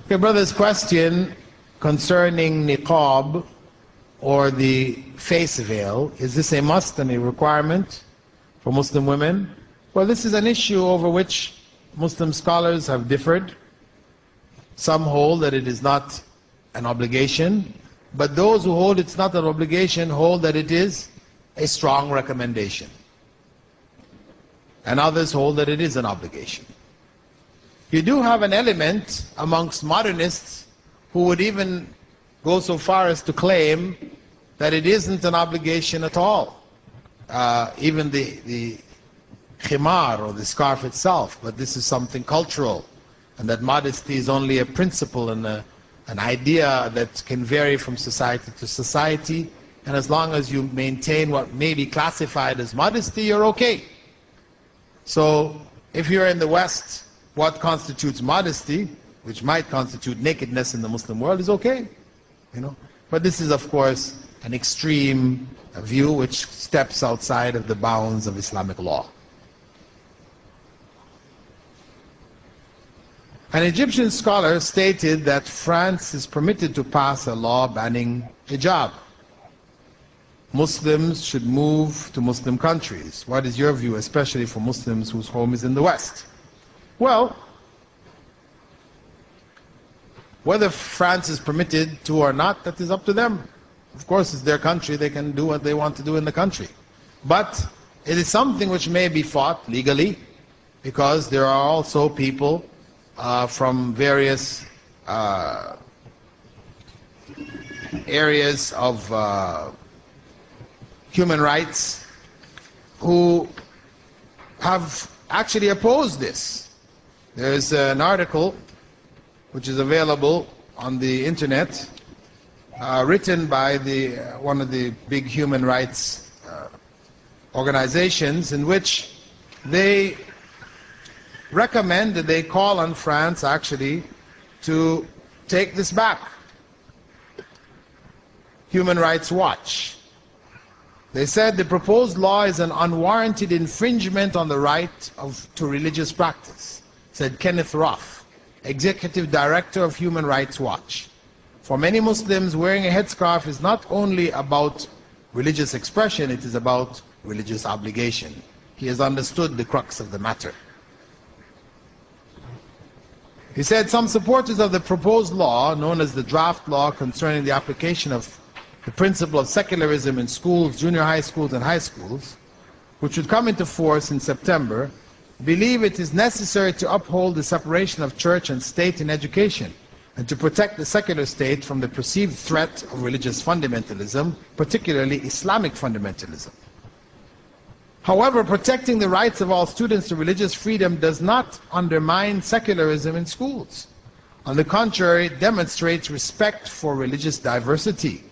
Okay, brother's question concerning niqab or the face veil. Is this a must and a requirement for Muslim women? Well, this is an issue over which Muslim scholars have differed. Some hold that it is not an obligation, but those who hold it's not an obligation hold that it is a strong recommendation. And others hold that it is an obligation. You do have an element amongst modernists who would even go so far as to claim that it isn't an obligation at all. Even the khimar, or the scarf itself, but this is something cultural, and that modesty is only a principle and an idea that can vary from society to society, and as long as you maintain what may be classified as modesty, you're okay. So if you're in the West, what constitutes modesty, which might constitute nakedness in the Muslim world, is okay. But this is, of course, an extreme view which steps outside of the bounds of Islamic law. An Egyptian scholar stated that France is permitted to pass a law banning hijab. Muslims should move to Muslim countries. What is your view, especially for Muslims whose home is in the West? Well, whether France is permitted to or not, that is up to them. Of course, it's their country. They can do what they want to do in the country. But it is something which may be fought legally, because there are also people from various areas of human rights who have actually opposed this. There is an article which is available on the internet, written by one of the big human rights organizations, in which they recommend, that they call on France actually to take this back. Human Rights Watch. They said the proposed law is an unwarranted infringement on the right to religious practice, said Kenneth Roth, Executive Director of Human Rights Watch. For many Muslims, wearing a headscarf is not only about religious expression, it is about religious obligation. He has understood the crux of the matter. He said some supporters of the proposed law, known as the draft law concerning the application of the principle of secularism in schools, junior high schools and high schools, which would come into force in September, believe it is necessary to uphold the separation of church and state in education, and to protect the secular state from the perceived threat of religious fundamentalism, particularly Islamic fundamentalism. However, protecting the rights of all students to religious freedom does not undermine secularism in schools. On the contrary, it demonstrates respect for religious diversity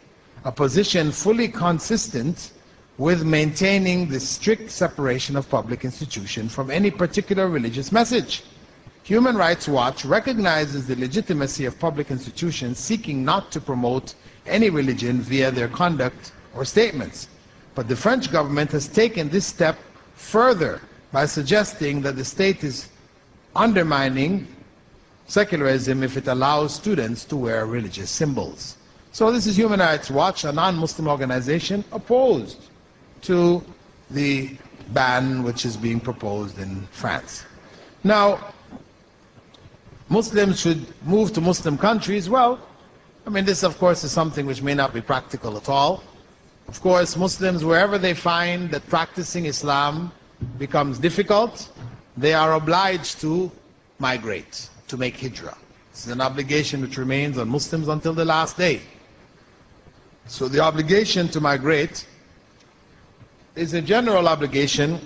a position fully consistent with maintaining the strict separation of public institution from any particular religious message. Human Rights Watch recognizes the legitimacy of public institutions seeking not to promote any religion via their conduct or statements. But the French government has taken this step further by suggesting that the state is undermining secularism if it allows students to wear religious symbols. So this is Human Rights Watch, a non-Muslim organization opposed to the ban which is being proposed in France. Now, Muslims should move to Muslim countries. Well, I mean, this of course is something which may not be practical at all. Of course, Muslims, wherever they find that practicing Islam becomes difficult, they are obliged to migrate, to make hijrah. This is an obligation which remains on Muslims until the last day. So the obligation to migrate is a general obligation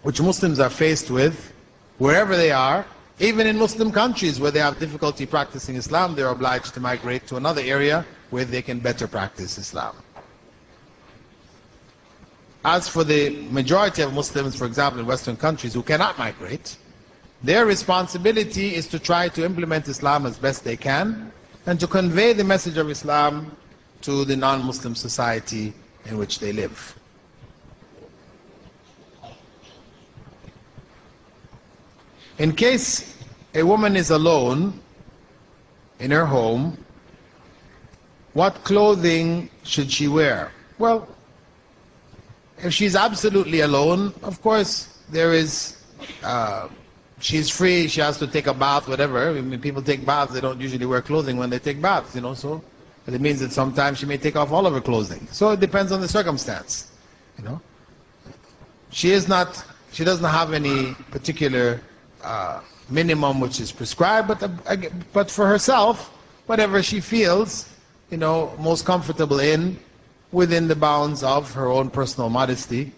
which Muslims are faced with wherever they are. Even in Muslim countries where they have difficulty practicing Islam, they are obliged to migrate to another area where they can better practice Islam. As for the majority of Muslims, for example, in Western countries who cannot migrate, their responsibility is to try to implement Islam as best they can and to convey the message of Islam to the non-Muslim society in which they live. In case a woman is alone in her home, what clothing should she wear? Well, if she's absolutely alone, of course, she's free, she has to take a bath, whatever. I mean, people take baths, they don't usually wear clothing when they take baths, so it means that sometimes she may take off all of her clothing. So it depends on the circumstance, She doesn't have any particular minimum which is prescribed, but for herself, whatever she feels, most comfortable in, within the bounds of her own personal modesty,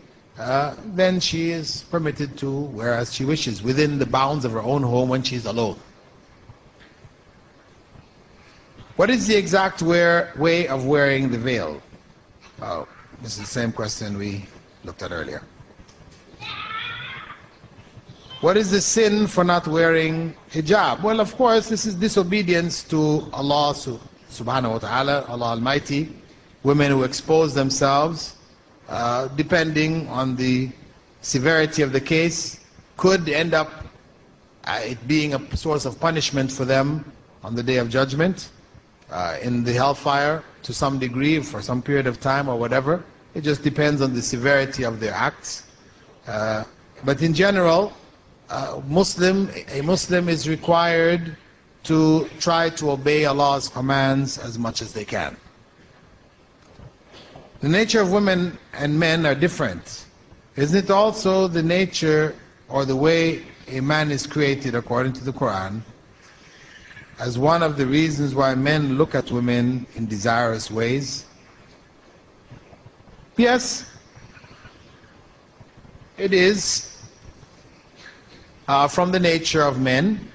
then she is permitted to wear as she wishes, within the bounds of her own home when she's alone. What is the exact way of wearing the veil? Oh, this is the same question we looked at earlier. What is the sin for not wearing hijab? Well, of course, this is disobedience to Allah subhanahu wa ta'ala, Allah Almighty. Women who expose themselves, depending on the severity of the case, could end up it being a source of punishment for them on the Day of Judgment, in the hellfire to some degree, for some period of time or whatever. It just depends on the severity of their acts. But in general, a Muslim is required to try to obey Allah's commands as much as they can. The nature of women and men are different. Isn't it also the nature or the way a man is created according to the Quran as one of the reasons why men look at women in desirous ways? Yes, it is from the nature of men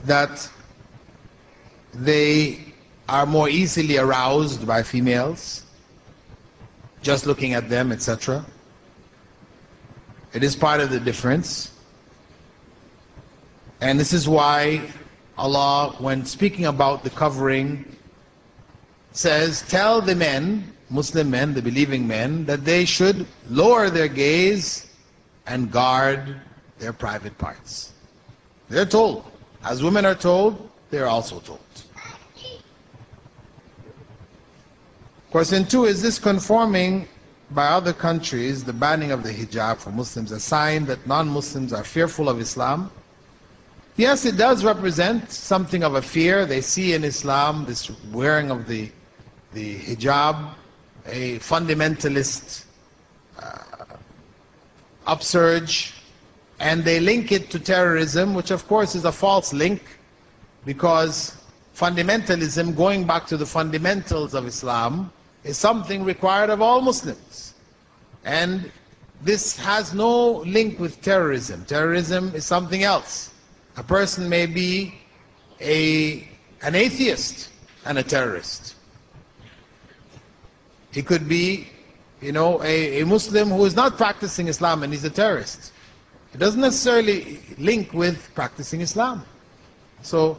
that they are more easily aroused by females, just looking at them, etc. It is part of the difference. And this is why Allah, when speaking about the covering, says, tell the men, Muslim men, the believing men, that they should lower their gaze and guard their private parts. They're told. As women are told, they're also told. Question 2, is this conforming by other countries, the banning of the hijab for Muslims, a sign that non-Muslims are fearful of Islam? Yes, it does represent something of a fear. They see in Islam this wearing of the hijab, a fundamentalist upsurge, and they link it to terrorism, which of course is a false link, because fundamentalism, going back to the fundamentals of Islam, is something required of all Muslims. And this has no link with terrorism. Terrorism is something else. A person may be an atheist and a terrorist. He could be, a Muslim who is not practicing Islam and he's a terrorist. It doesn't necessarily link with practicing Islam. So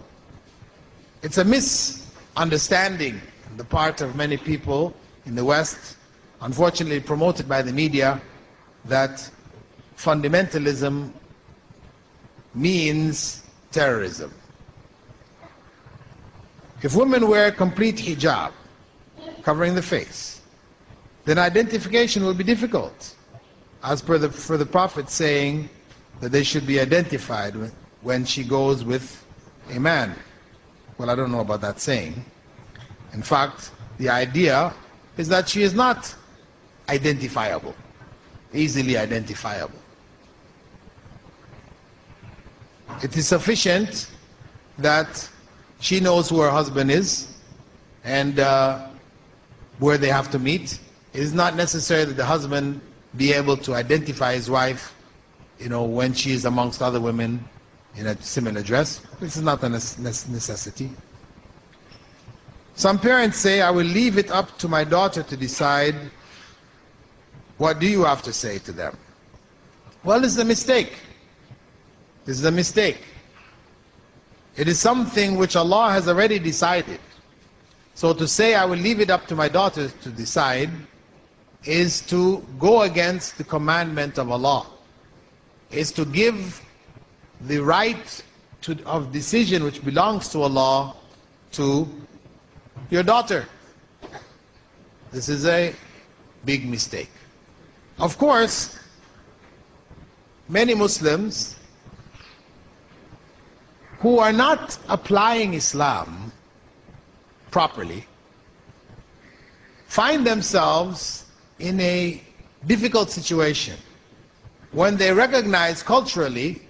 it's a misunderstanding on the part of many people in the West, unfortunately promoted by the media, that fundamentalism means terrorism. If women wear complete hijab, covering the face, then identification will be difficult, as per the Prophet saying that they should be identified when she goes with a man. Well, I don't know about that saying. In fact, the idea is that she is not identifiable, easily identifiable. It is sufficient that she knows who her husband is and where they have to meet. It is not necessary that the husband be able to identify his wife, when she is amongst other women in a similar dress. This is not a necessity. Some parents say, I will leave it up to my daughter to decide. What do you have to say to them? Well, this is a mistake. This is a mistake. It is something which Allah has already decided. So to say, I will leave it up to my daughter to decide, is to go against the commandment of Allah. Is to give the right of decision which belongs to Allah to your daughter. This is a big mistake. Of course, many Muslims who are not applying Islam properly find themselves in a difficult situation when they recognize culturally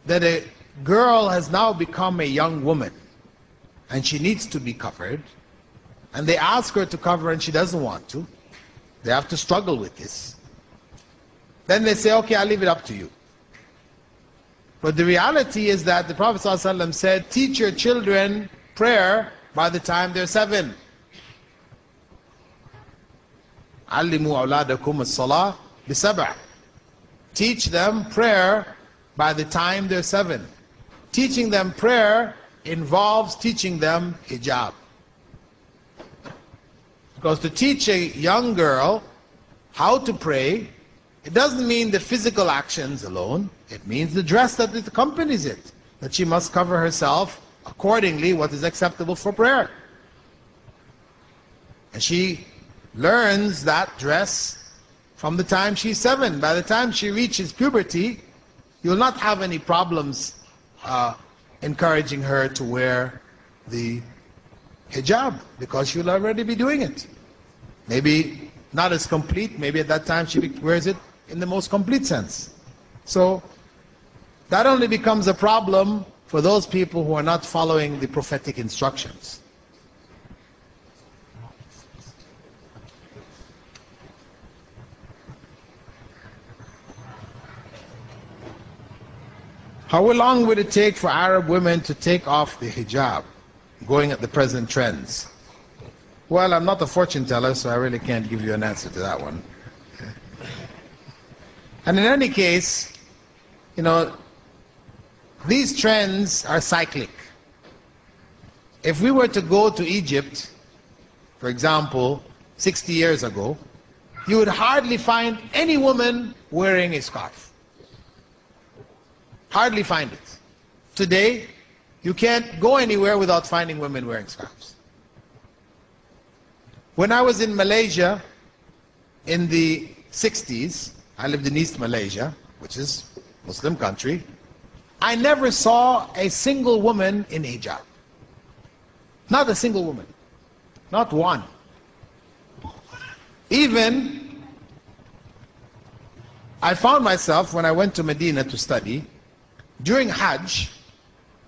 that a girl has now become a young woman and she needs to be covered, and they ask her to cover and she doesn't want to. They have to struggle with this. Then they say, okay, I'll leave it up to you. But the reality is that the Prophet ﷺ said, teach your children prayer by the time they're 7. علموا أولادكم الصلاة بسبع. Teach them prayer by the time they're 7. Teaching them prayer involves teaching them hijab. Because to teach a young girl how to pray, it doesn't mean the physical actions alone. It means the dress that accompanies it. That she must cover herself accordingly what is acceptable for prayer. And she learns that dress from the time she's 7. By the time she reaches puberty, you'll not have any problems encouraging her to wear the hijab, because she'll already be doing it. Maybe not as complete, maybe at that time she wears it in the most complete sense. So that only becomes a problem for those people who are not following the prophetic instructions. How long would it take for Arab women to take off the hijab, going at the present trends? Well, I'm not a fortune teller, so I really can't give you an answer to that one. And in any case, these trends are cyclic. If we were to go to Egypt, for example, 60 years ago, you would hardly find any woman wearing a scarf. Hardly find it. Today, you can't go anywhere without finding women wearing scarves. When I was in Malaysia in the 60s, I lived in East Malaysia, which is a Muslim country, I never saw a single woman in hijab. Not a single woman. Not one. Even, I found myself, when I went to Medina to study, during Hajj,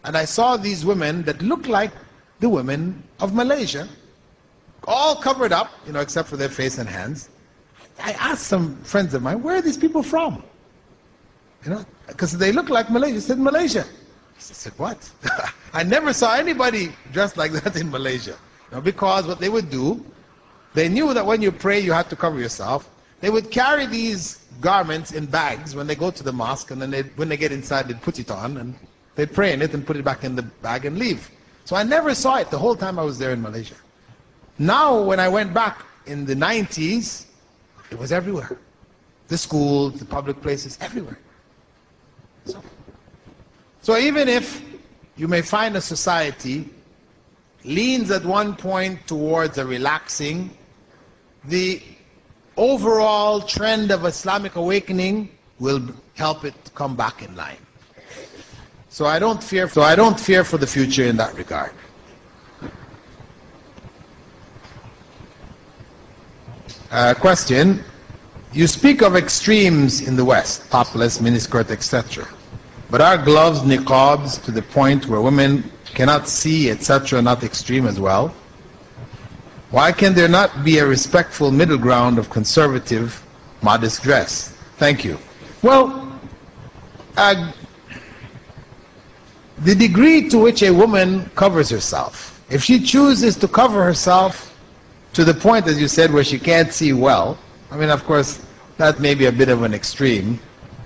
and I saw these women that looked like the women of Malaysia, all covered up, except for their face and hands. I asked some friends of mine, where are these people from? Because they look like Malaysia. I said, Malaysia. I said, what? I never saw anybody dressed like that in Malaysia. Because what they would do, They knew that when you pray, you had to cover yourself. They would carry these garments in bags when they go to the mosque, and then when they get inside, they'd put it on, and they'd pray in it and put it back in the bag and leave. So I never saw it the whole time I was there in Malaysia. Now, when I went back in the 90s, it was everywhere. The schools, the public places, everywhere. So even if you may find a society leans at one point towards a relaxing, the overall trend of Islamic awakening will help it come back in line. So I don't fear for the future in that regard. Question. You speak of extremes in the West, topless, miniskirt, etc. But are gloves, niqabs to the point where women cannot see, etc., not extreme as well? Why can there not be a respectful middle ground of conservative, modest dress? Thank you. Well, the degree to which a woman covers herself, if she chooses to cover herself to the point, as you said, where she can't see well, I mean, of course, that may be a bit of an extreme,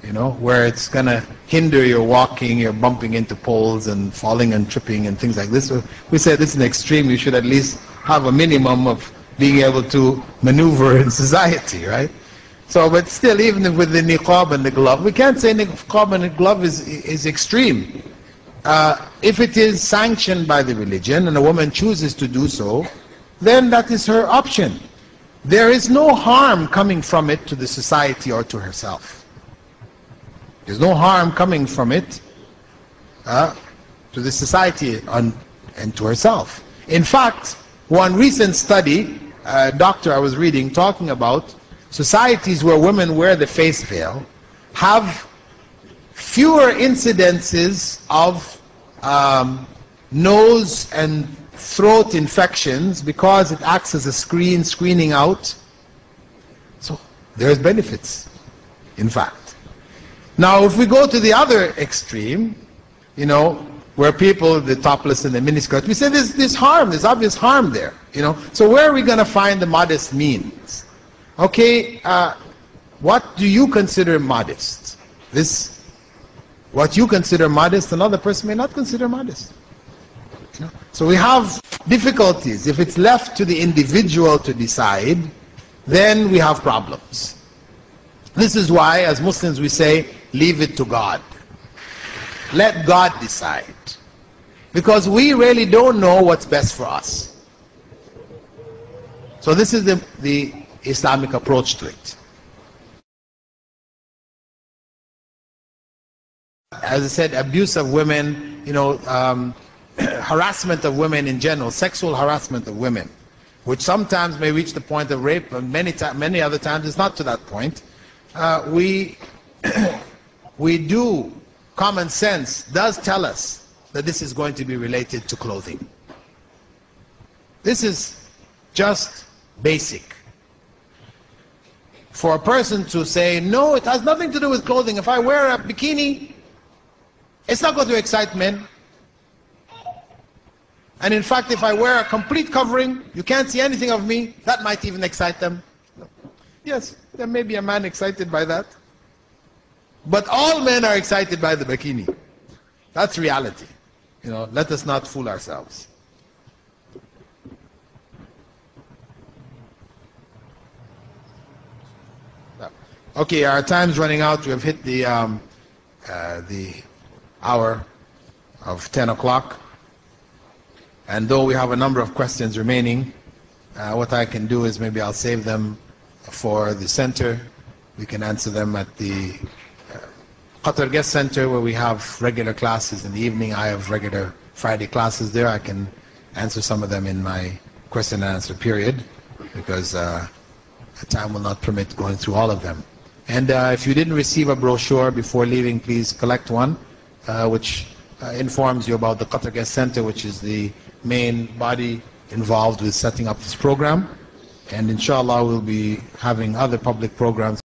you know, where it's going to hinder your walking, you're bumping into poles and falling and tripping and things like this. So we said this is an extreme. You should at least have a minimum of being able to maneuver in society, right? So, but still, even with the niqab and the glove, we can't say niqab and the glove is extreme. If it is sanctioned by the religion and a woman chooses to do so, then that is her option. There is no harm coming from it to the society or to herself. There's no harm coming from it to the society and to herself. In fact, one recent study, a doctor I was reading talking about societies where women wear the face veil have fewer incidences of nose and throat infections because it acts as a screening out. So there's benefits, in fact. Now, if we go to the other extreme, you know, where people, the topless and the miniskirt, we say there's harm, there's obvious harm there, you know. So where are we going to find the modest means? Okay, what do you consider modest? What you consider modest, another person may not consider modest. You know? So we have difficulties. If it's left to the individual to decide, then we have problems. This is why, as Muslims, we say, leave it to God. Let God decide. Because we really don't know what's best for us. So this is the Islamic approach to it. As I said, abuse of women, you know, harassment of women in general, sexual harassment of women, which sometimes may reach the point of rape, and many other times it's not to that point. We do, common sense does tell us that this is going to be related to clothing. This is just basic. For a person to say, no, it has nothing to do with clothing. If I wear a bikini, it's not going to excite men. And in fact, if I wear a complete covering, you can't see anything of me, that might even excite them. Yes, there may be a man excited by that. But all men are excited by the bikini. That's reality. You know, let us not fool ourselves. Okay, our time's running out. We have hit the hour of 10 o'clock. And though we have a number of questions remaining, what I can do is maybe I'll save them for the center. We can answer them at the Qatar Guest Center, where we have regular classes in the evening. I have regular Friday classes there. I can answer some of them in my question and answer period, because the time will not permit going through all of them. And if you didn't receive a brochure before leaving, please collect one, which informs you about the Qatar Guest Center, which is the main body involved with setting up this program. And inshallah, we'll be having other public programs